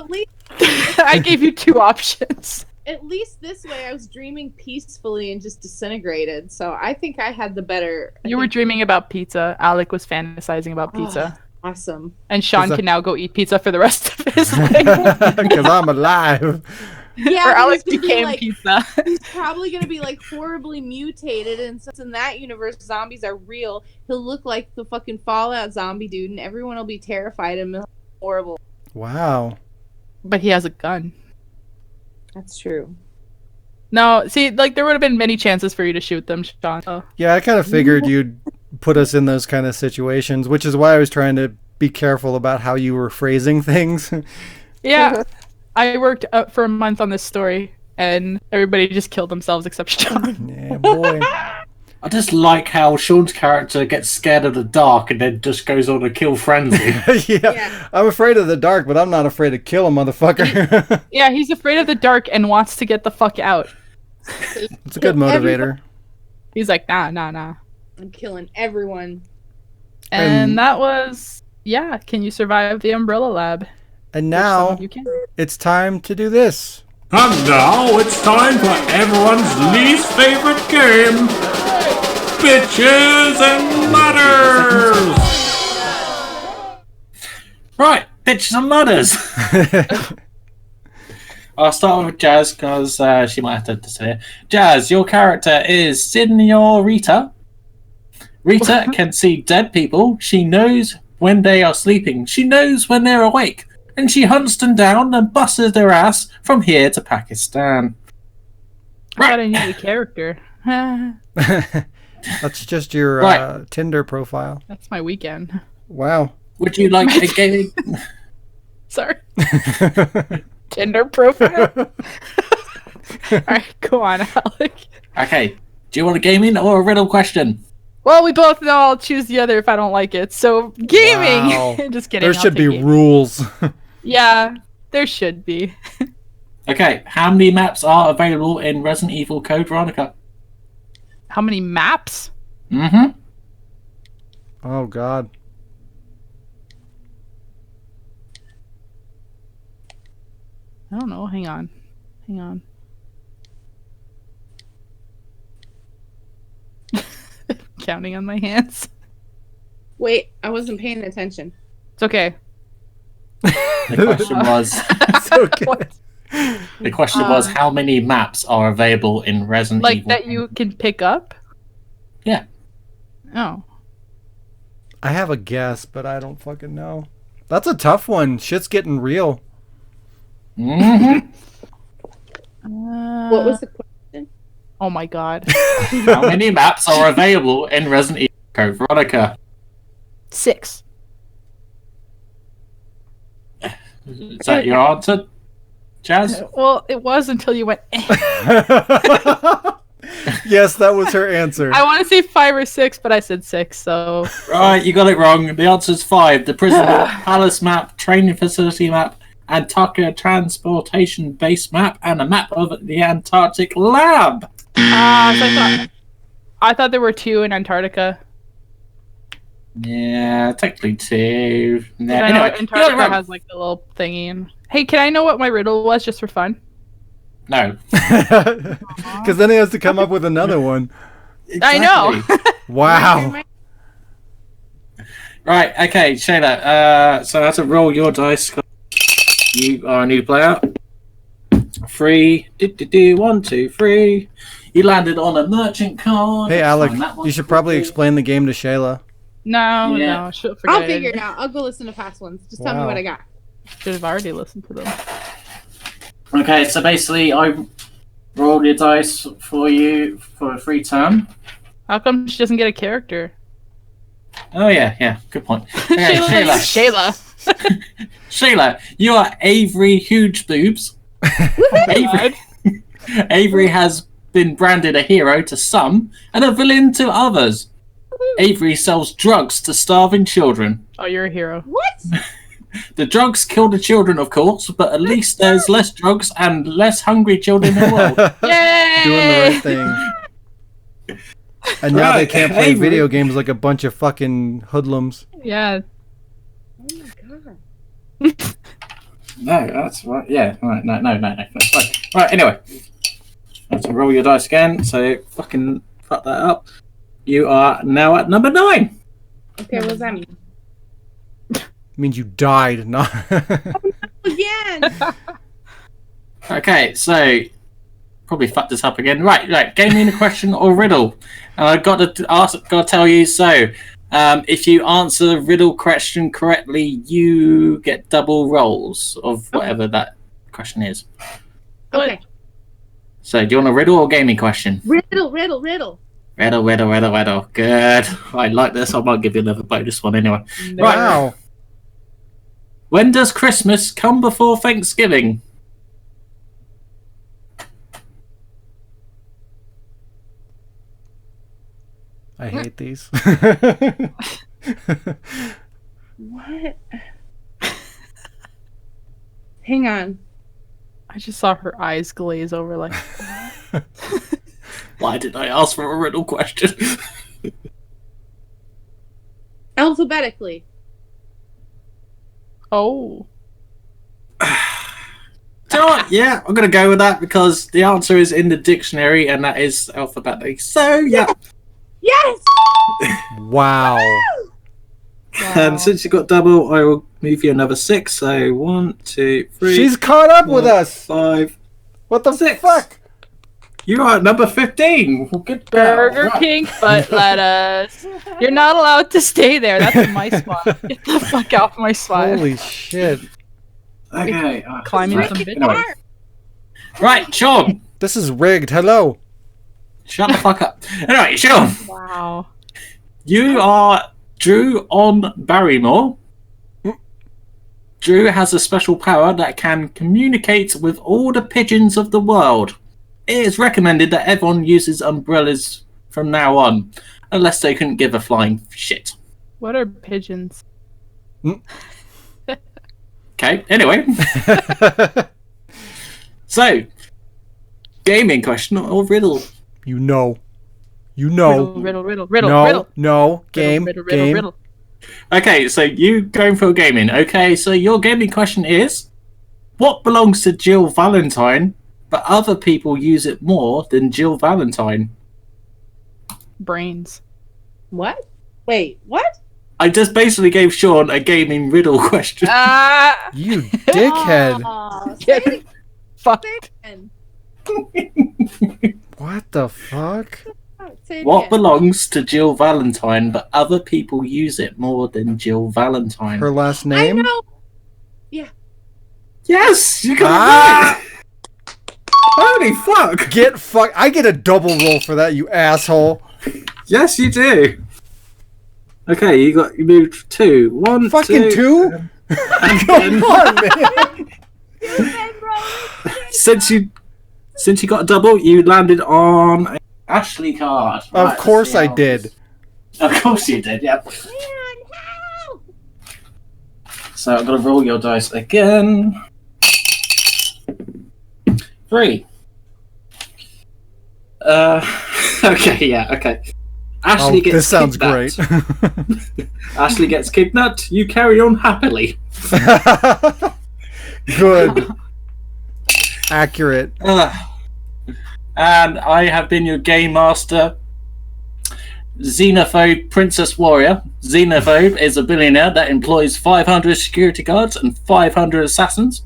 So I gave you 2 options. at least this way, I was dreaming peacefully and just disintegrated. So I think I had the better. You were dreaming about pizza. Alec was fantasizing about pizza. Awesome. And Shaun Is that- can now go eat pizza for the rest of his life. Because I'm alive. Yeah, Or but Alec he's gonna be became like, pizza. he's probably gonna be like horribly mutated, and since in that universe zombies are real, he'll look like the fucking Fallout zombie dude, and everyone will be terrified of him. Horrible. Wow. But he has a gun. That's true. No, see, like, there would have been many chances for you to shoot them, Shaun. So. Yeah, I kind of figured you'd put us in those kind of situations, which is why I was trying to be careful about how you were phrasing things. Yeah. I worked for a month on this story, and everybody just killed themselves except Shaun. Yeah, boy. I just like how Shaun's character gets scared of the dark and then just goes on a kill frenzy. Yeah. I'm afraid of the dark, but I'm not afraid to kill a motherfucker. Yeah, he's afraid of the dark and wants to get the fuck out. It's a good motivator. He's like, nah. I'm killing everyone. And that was, yeah, can you survive the Umbrella Lab? And Some now of you can. it's time to do this. And now it's time for everyone's least favorite game, Bitches and Mutters! Right, bitches and mutters. I'll start with Jazz because she might have to disappear. Jazz, your character is Senorita. Rita can see dead people. She knows when they are sleeping. She knows when they're awake. And she hunts them down and busts their ass from here to Pakistan. I thought I needed a character. That's just your Right. Tinder profile. That's my weekend. Wow. Would you like a gaming? Sorry. Tinder profile? Alright, go on, Alec. Okay. Do you want a gaming or a riddle question? Well, we both know I'll choose the other if I don't like it. So, gaming! Wow. Just kidding. There I'll should take be gaming. rules. Yeah, there should be. Okay. How many maps are available in Resident Evil Code Veronica? How many maps? Mm-hmm. Oh, God. I don't know. Hang on. Counting on my hands. Wait, I wasn't paying attention. It's okay. The question was. It's okay. What? The question was how many maps are available in Resident Like Evil? that you can pick up? Yeah. Oh. I have a guess, but I don't fucking know. That's a tough one. Shit's getting real. Mm-hmm. What was the question? Oh my god. How many maps are available in Resident Evil Code Veronica? 6. Is that your answer, Jazz? Well, it was until you went. Eh. Yes, that was her answer. I want to say 5 or 6, but I said 6. So Right, you got it wrong. The answer's 5. The prison palace map, training facility map, Antarctica transportation base map, and a map of the Antarctic lab. so I thought there were 2 in Antarctica. Yeah, technically 2. No, I know anyway, you got it Antarctica wrong. has like the little thingy. And... Hey, can I know what my riddle was just for fun? No. Because then he has to come up with another one. I know. Wow. Right, okay, Shayla. So that's a roll your dice. You are a new player. 3. 1, 2, 3. You landed on a merchant card. Hey, Alec, That one you should probably quickly. explain the game to Shayla. No, Yeah. no. She'll forget I'll figure it out. I'll go listen to past ones. Just tell me Wow. what I got. Should have already listened to them. Okay, so basically, I rolled your dice for you for a free turn. How come she doesn't get a character? Oh yeah, good point. Okay, Shayla. Shayla, you are Avery Huge Boobs. Avery, Avery has been branded a hero to some and a villain to others. Avery sells drugs to starving children. Oh, you're a hero. What? The drugs kill the children, of course, but at least there's less drugs and less hungry children in the world. Yay! Doing the right thing. And now they Right, can't play Avery. video games like a bunch of fucking hoodlums. Yeah. Oh my god. No, that's right. Yeah, right. No. That's fine. Right, anyway. Let's roll your dice again, so fucking fuck that up. You are now at number 9. Okay, what does that mean? Means you died. Not. Again! Okay, so probably fucked this up again. Right. Game me a question or riddle, and I've got to tell you. So, if you answer the riddle question correctly, you get double rolls of whatever that question is. Okay. So, do you want a riddle or gaming question? Riddle. Riddle. Good. I like this. I might give you another bonus one anyway. Right. Wow. When does Christmas come before Thanksgiving? I hate these. What? Hang on. I just saw her eyes glaze over like, Why did I ask for a riddle question? Alphabetically. oh. Do you know what? Yeah, I'm going to go with that because the answer is in the dictionary and that is alphabetically. So, yeah. Yes! Wow. And since you got double, I will move you another 6. So 1, 2, 3. She's caught up with 4, us. 5. What the 6. fuck? You are at number 15. Well, good girl. Burger Right. King butt lettuce. You're not allowed to stay there. That's my spot. Get the fuck off my spot. Holy shit. Okay. Climbing right. some bitch. Anyway. Right, Sean. This is rigged. Hello. Shut the fuck up. Anyway, Sean. Wow. You are Drew on Barrymore. Drew has a special power that can communicate with all the pigeons of the world. It is recommended that everyone uses umbrellas from now on, unless they couldn't give a flying shit. What are pigeons? Okay, anyway. So, gaming question or riddle? You know. You know. Riddle. No. Game. Game. Riddle. Okay, so you going for gaming. Okay, so your gaming question is, what belongs to Jill Valentine, but other people use it more than Jill Valentine? Brains. What? Wait, what? I just basically gave Sean a gaming riddle question. Ah! You dickhead. Aw, say it Fuck. again. What the fuck? Say it What again. belongs to Jill Valentine, but other people use it more than Jill Valentine? Her last I name? know. Yes, you got Ah! it right. Holy fuck! Get fuck. I get a double roll for that, you asshole. Yes, you do. Okay, you moved 2, 1, Fucking 2? and Come then, on, man. since you got a double, you landed on an Ashley card. Of Right, course let's see I how did. this- Of course you did. Yeah. So I'm gonna roll your dice again. 3. Okay, yeah, okay. Ashley Oh, gets this sounds kidnapped. great. Ashley gets kidnapped. You carry on happily. Good. Accurate. And I have been your game master, Xenophobe Princess Warrior. Xenophobe is a billionaire that employs 500 security guards and 500 assassins.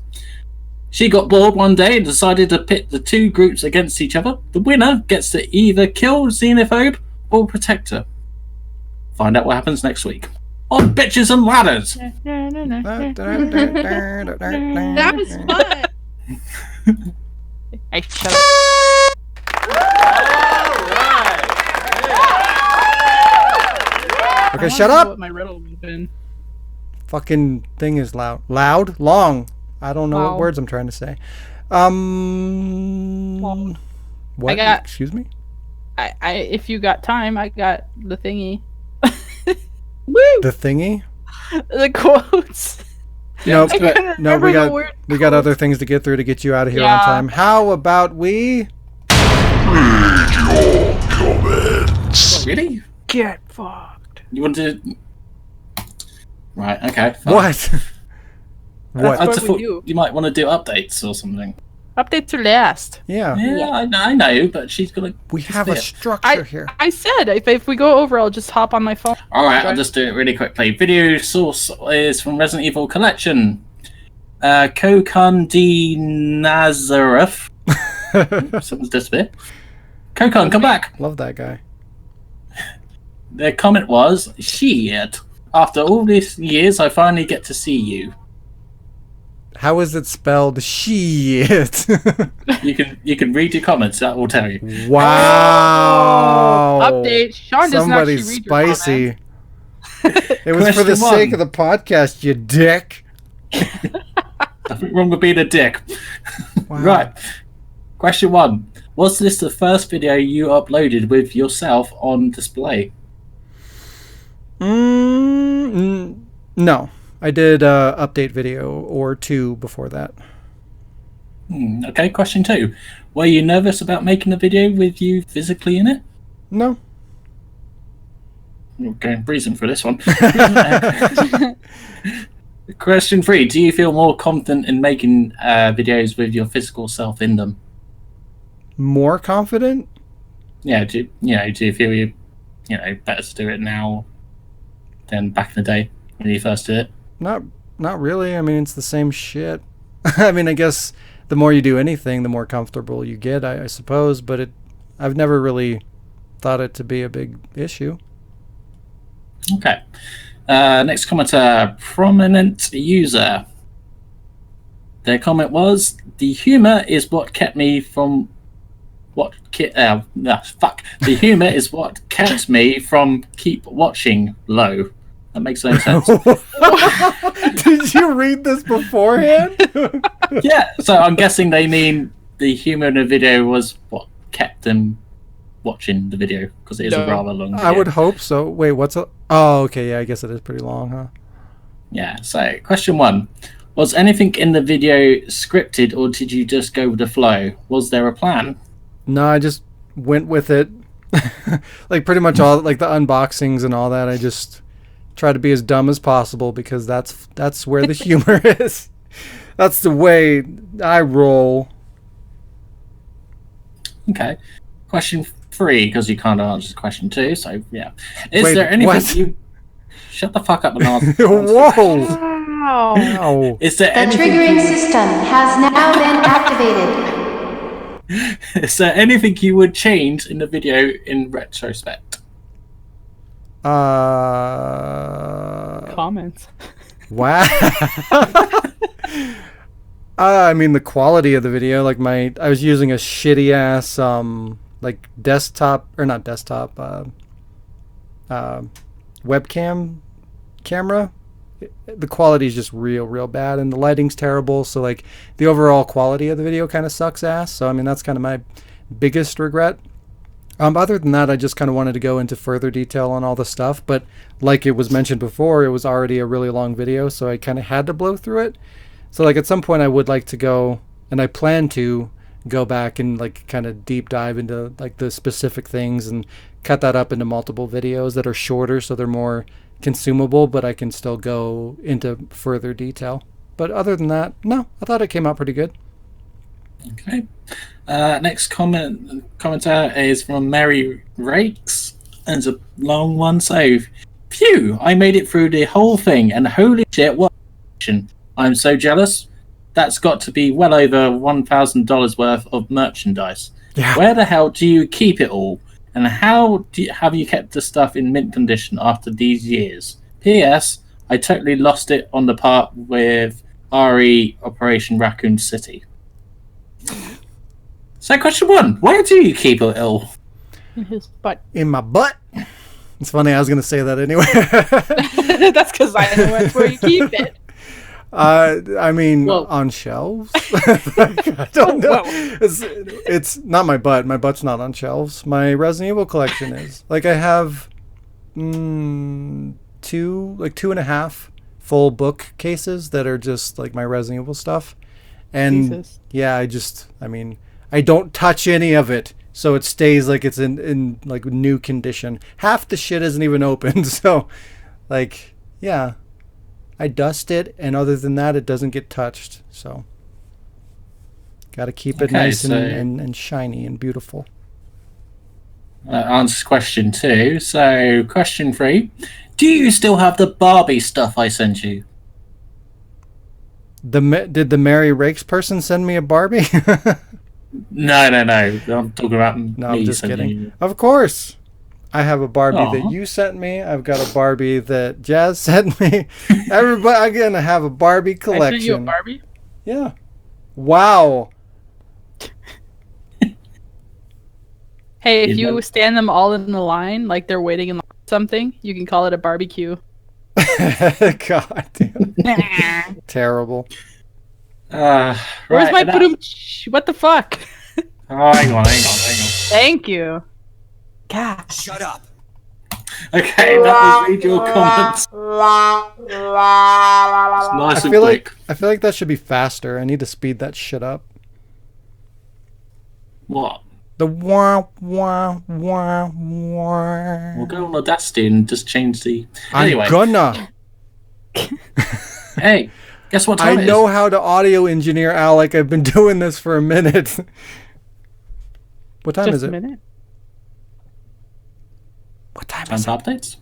She got bored one day and decided to pit the two groups against each other. The winner gets to either kill Xenophobe or protect her. Find out what happens next week on Bitches and Ladders. That was fun. Hey, shut up. Okay, I shut wanna know up. What my riddle would have been. Fucking thing is loud. Loud? Long. I don't know what Loud. words I'm trying to say. Loud. What? I got- Excuse me? I if you got time, I got the thingy. Woo! The thingy? The quotes. Nope. I couldn't No, remember we the got word we got quotes. other things to get through to get you out of here on Yeah. time. How about we? Really? Get fucked. You want to? Right. Okay. Fine. What? I What? That's just what we thought do. you might want to do updates or something. Update to last. Yeah. Yeah, I know, but she's gonna. We have a there. structure here. I said if we go over, I'll just hop on my phone. All right, Okay. I'll just do it really quickly. Video source is from Resident Evil Collection. Kokon D Nazareth. Someone's disappeared. Kokon, come back. Love that guy. Their comment was, "Shit! After all these years, I finally get to see you." How is it spelled? Shit. You can read your comments. That will tell you. Wow. Update. Sean doesn't actually Somebody's read your spicy. It was for the Question sake one. of the podcast, you dick. Nothing wrong with being a dick. Wow. Right. Question 1. Was this the first video you uploaded with yourself on display? No. I did update video or 2 before that. Okay, question 2. Were you nervous about making a video with you physically in it? No. Okay, reason for this one. Question 3. Do you feel more confident in making videos with your physical self in them? More confident? Yeah, do you feel you better to do it now than back in the day when you first did it? Not really. I mean, it's the same shit. I mean, I guess the more you do anything, the more comfortable you get, I suppose. But I've never really thought it to be a big issue. Okay. Next commenter, prominent user. Their comment was, "The humor is what kept me from The humor is what kept me from keep watching low." That makes no sense. Did you read this beforehand? Yeah, so I'm guessing they mean the humor in the video was what kept them watching the video, because it is a rather long video. I would hope so. Wait, Oh, okay, yeah, I guess it is pretty long, huh? Yeah, so question 1. Was anything in the video scripted, or did you just go with the flow? Was there a plan? No, I just went with it. Like pretty much all like the unboxings and all that, I just try to be as dumb as possible because that's where the humor is. That's the way I roll. Okay. Question 3, because you kind of answered question 2, so yeah. Is Wait, there anything what? you... Shut the fuck up and answer. Whoa! Wow. Ow. Is there The anything triggering system has now been activated. Is there anything you would change in the video in retrospect? Comments. Wow. I mean the quality of the video, like I was using a shitty ass like desktop or not desktop webcam camera. The quality is just real bad, and the lighting's terrible, so like the overall quality of the video kind of sucks ass. So I mean that's kind of my biggest regret. Other than that, I just kind of wanted to go into further detail on all the stuff, but like it was mentioned before, it was already a really long video, so I kind of had to blow through it. So like at some point I would like to go, and I plan to go back and like kind of deep dive into like the specific things and cut that up into multiple videos that are shorter so they're more consumable, but I can still go into further detail. But other than that, no, I thought it came out pretty good. Okay. Next commenter is from Mary Rakes, and it's a long one. So, phew! I made it through the whole thing, and holy shit, what action! I'm so jealous. That's got to be well over $1,000 worth of merchandise. Yeah. Where the hell do you keep it all? And how have you kept the stuff in mint condition after these years? P.S. I totally lost it on the part with RE Operation Raccoon City. So question 1, where do you keep it all? In his butt. In my butt. It's funny, I was going to say that anyway. That's because I know that's where you keep it. I mean, Whoa. on shelves. I don't know. It's not my butt. My butt's not on shelves. My Resident Evil collection is. Like I have 2.5 full bookcases that are just like my Resident Evil stuff. And Jesus. yeah, I don't touch any of it. So it stays like it's in like new condition. Half the shit isn't even open. So like, yeah. I dust it, and other than that, it doesn't get touched. So, got to keep it nice and shiny and beautiful. That answers question 2. So, question 3. Do you still have the Barbie stuff I sent you? Did the Mary Rakes person send me a Barbie? No. I'm talking about No, me I'm just sending kidding. you. Of course. I have a Barbie Aw. that you sent me. I've got a Barbie that Jazz sent me. Everybody, I'm going to have a Barbie collection. I sent you a Barbie? Yeah. Wow. Hey, if You you know- stand them all in the line, like they're waiting in line for something, you can call it a barbecue. God damn. Terrible. Where's Right, my and that- boom? What the fuck? Oh, hang on. Thank you. Gosh. Shut up. Okay, that was read your comments. It's nice and quick. I feel like that should be faster. I need to speed that shit up. What? The wah wah wah wah. We'll go on Audacity and just change the. I'm Anyway, gonna. hey, guess what time I it know is? how to audio engineer, Alec. I've been doing this for a minute. What time Just is a it? minute. What time Time is for it? updates.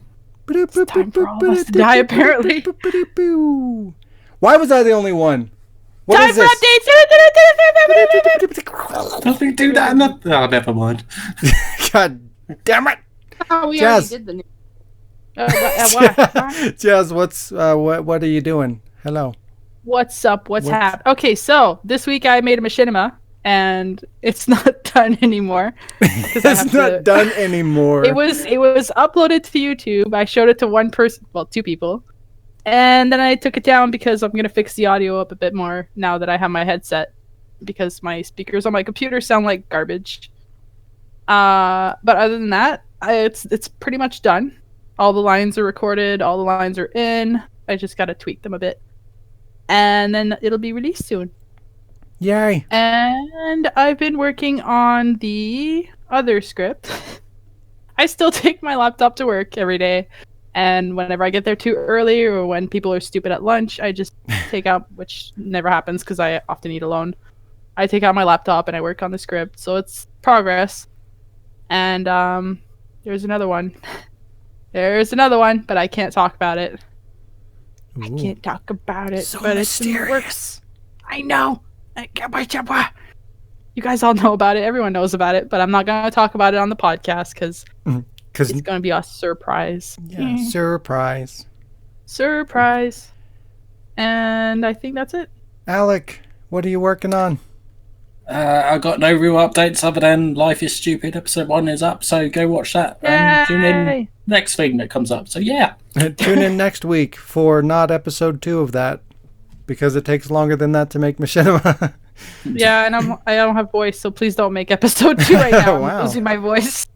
It's time for all of us to die, apparently. Why was I the only one? What Time is for this? updates! Nothing do that. Oh, never mind. God damn it! Oh, we Jazz. already did the new. What? Jazz, what are you doing? Hello. What's up? What's happening? Okay, so this week I made a machinima, and it's not done anymore. It's not done anymore. It was uploaded to YouTube. I showed it to one person, well, two people, and then I took it down because I'm gonna fix the audio up a bit more now that I have my headset, because my speakers on my computer sound like garbage. But other than that, it's pretty much done. All the lines are recorded. All the lines are in. I just gotta tweak them a bit, and then it'll be released soon. Yay! And I've been working on the other script. I still take my laptop to work every day, and whenever I get there too early or when people are stupid at lunch, I just take out, which never happens because I often eat alone. I take out my laptop and I work on the script, so it's progress. And there's another one. There's another one, but I can't talk about it. Ooh. I can't talk about it, So but it's in the works. I know. You guys all know about it. Everyone knows about it, but I'm not going to talk about it on the podcast because it's going to be a surprise. Yeah, surprise. Surprise. And I think that's it. Alec, what are you working on? I got no real updates other than Life is Stupid episode 1 is up, so go watch that and tune in Yay! next thing that comes up. So yeah. Tune in next week for not episode 2 of that, because it takes longer than that to make machinima. Yeah, and I don't have voice, so please don't make episode 2 right now. Wow. I'm losing my voice.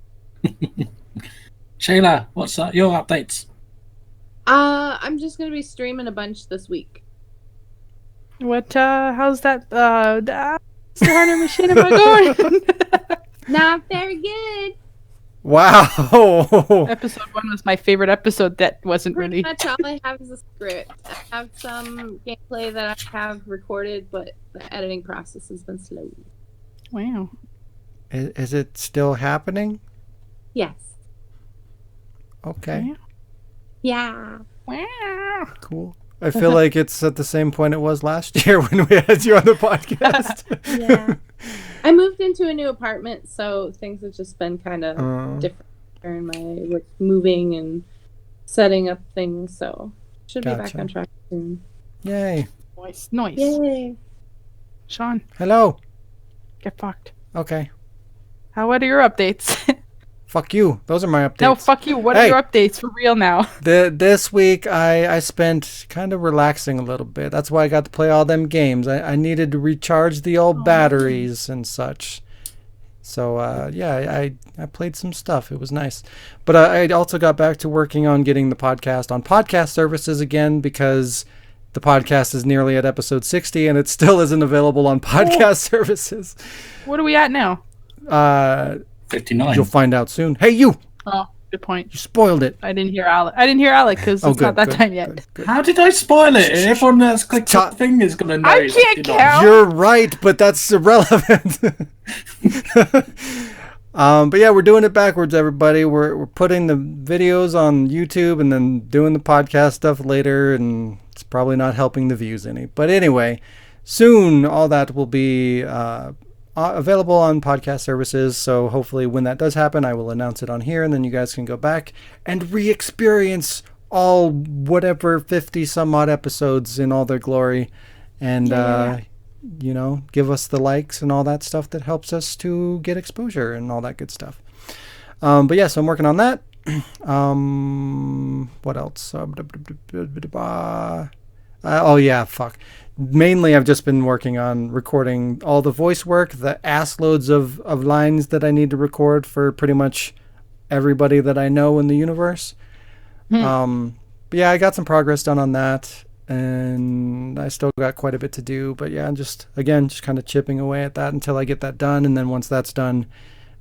Shayla, what's your updates? I'm just gonna be streaming a bunch this week. What? How's that? Mr. Hunter Machinima going? Not very good. Wow. Episode 1 was my favorite episode that wasn't Pretty really. much all I have is a script. I have some gameplay that I have recorded, but the editing process has been slow. Wow. Is it still happening? Yes. Okay. Yeah. Wow. Cool. I feel like it's at the same point it was last year when we had you on the podcast. Yeah. I moved into a new apartment, so things have just been kind of different during my work, moving and setting up things. So should be back Gotcha. on track soon. Yay. Nice. Yay! Sean, Hello. get fucked. Okay. What are your updates? Fuck you. Those are my updates. No, fuck you. What are Hey. your updates for real now? This week I spent kind of relaxing a little bit. That's why I got to play all them games. I needed to recharge the old batteries and such. So yeah, I played some stuff. It was nice. But I also got back to working on getting the podcast on podcast services again, because the podcast is nearly at episode 60 and it still isn't available on podcast services. What are we at now? 59. You'll find out soon. Hey, you Oh, good point. spoiled it. I didn't hear Alec because it's not that time yet. Good. How did I spoil it? Everyone that's clicked the thing is going to know. I it's can't 59. count. You're right, but that's irrelevant. But yeah, we're doing it backwards, everybody. We're putting the videos on YouTube and then doing the podcast stuff later, and it's probably not helping the views any. But anyway, soon all that will be available on podcast services. So hopefully when that does happen, I will announce it on here, and then you guys can go back and re-experience all whatever 50 some odd episodes in all their glory, and you know, give us the likes and all that stuff that helps us to get exposure and all that good stuff. But yeah, so I'm working on that. What else? Oh yeah, fuck. Mainly I've just been working on recording all the voice work, the ass loads of lines that I need to record for pretty much everybody that I know in the universe. But yeah, I got some progress done on that, and I still got quite a bit to do. But yeah, I'm just kind of chipping away at that until I get that done, and then once that's done,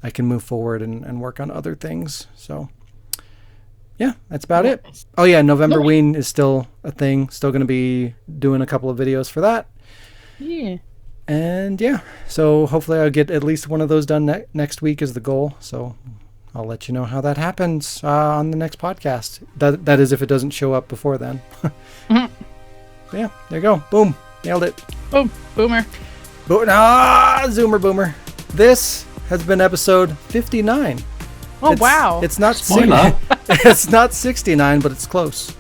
I can move forward and work on other things. So yeah, that's about it. Oh yeah, November Ween is still a thing. Still going to be doing a couple of videos for that. Yeah. And yeah, so hopefully I'll get at least one of those done next week is the goal. So I'll let you know how that happens on the next podcast. That is if it doesn't show up before then. Yeah, there you go. Boom. Nailed it. Boom. Boomer. Zoomer boomer. This has been episode 59. Wow. It's not Spoiler. It's not 69, but it's close.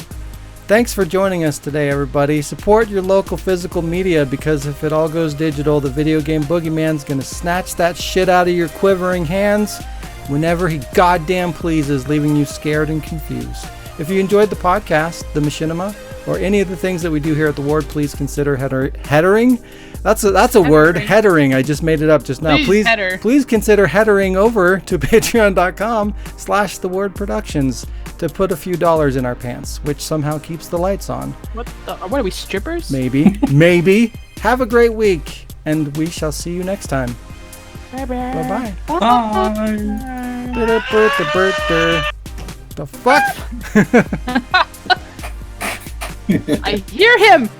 Thanks for joining us today, everybody. Support your local physical media, because if it all goes digital, the video game boogeyman's gonna snatch that shit out of your quivering hands whenever he goddamn pleases, leaving you scared and confused. If you enjoyed the podcast, the machinima, or any of the things that we do here at the Ward, please consider headering. That's a word. Headering. I just made it up just now. Please consider headering over to patreon.com/thewordproductions to put a few dollars in our pants, which somehow keeps the lights on. What are we, strippers? Maybe. Maybe. Have a great week, and we shall see you next time. Bye-bye. Bye-bye. The fuck? I hear him!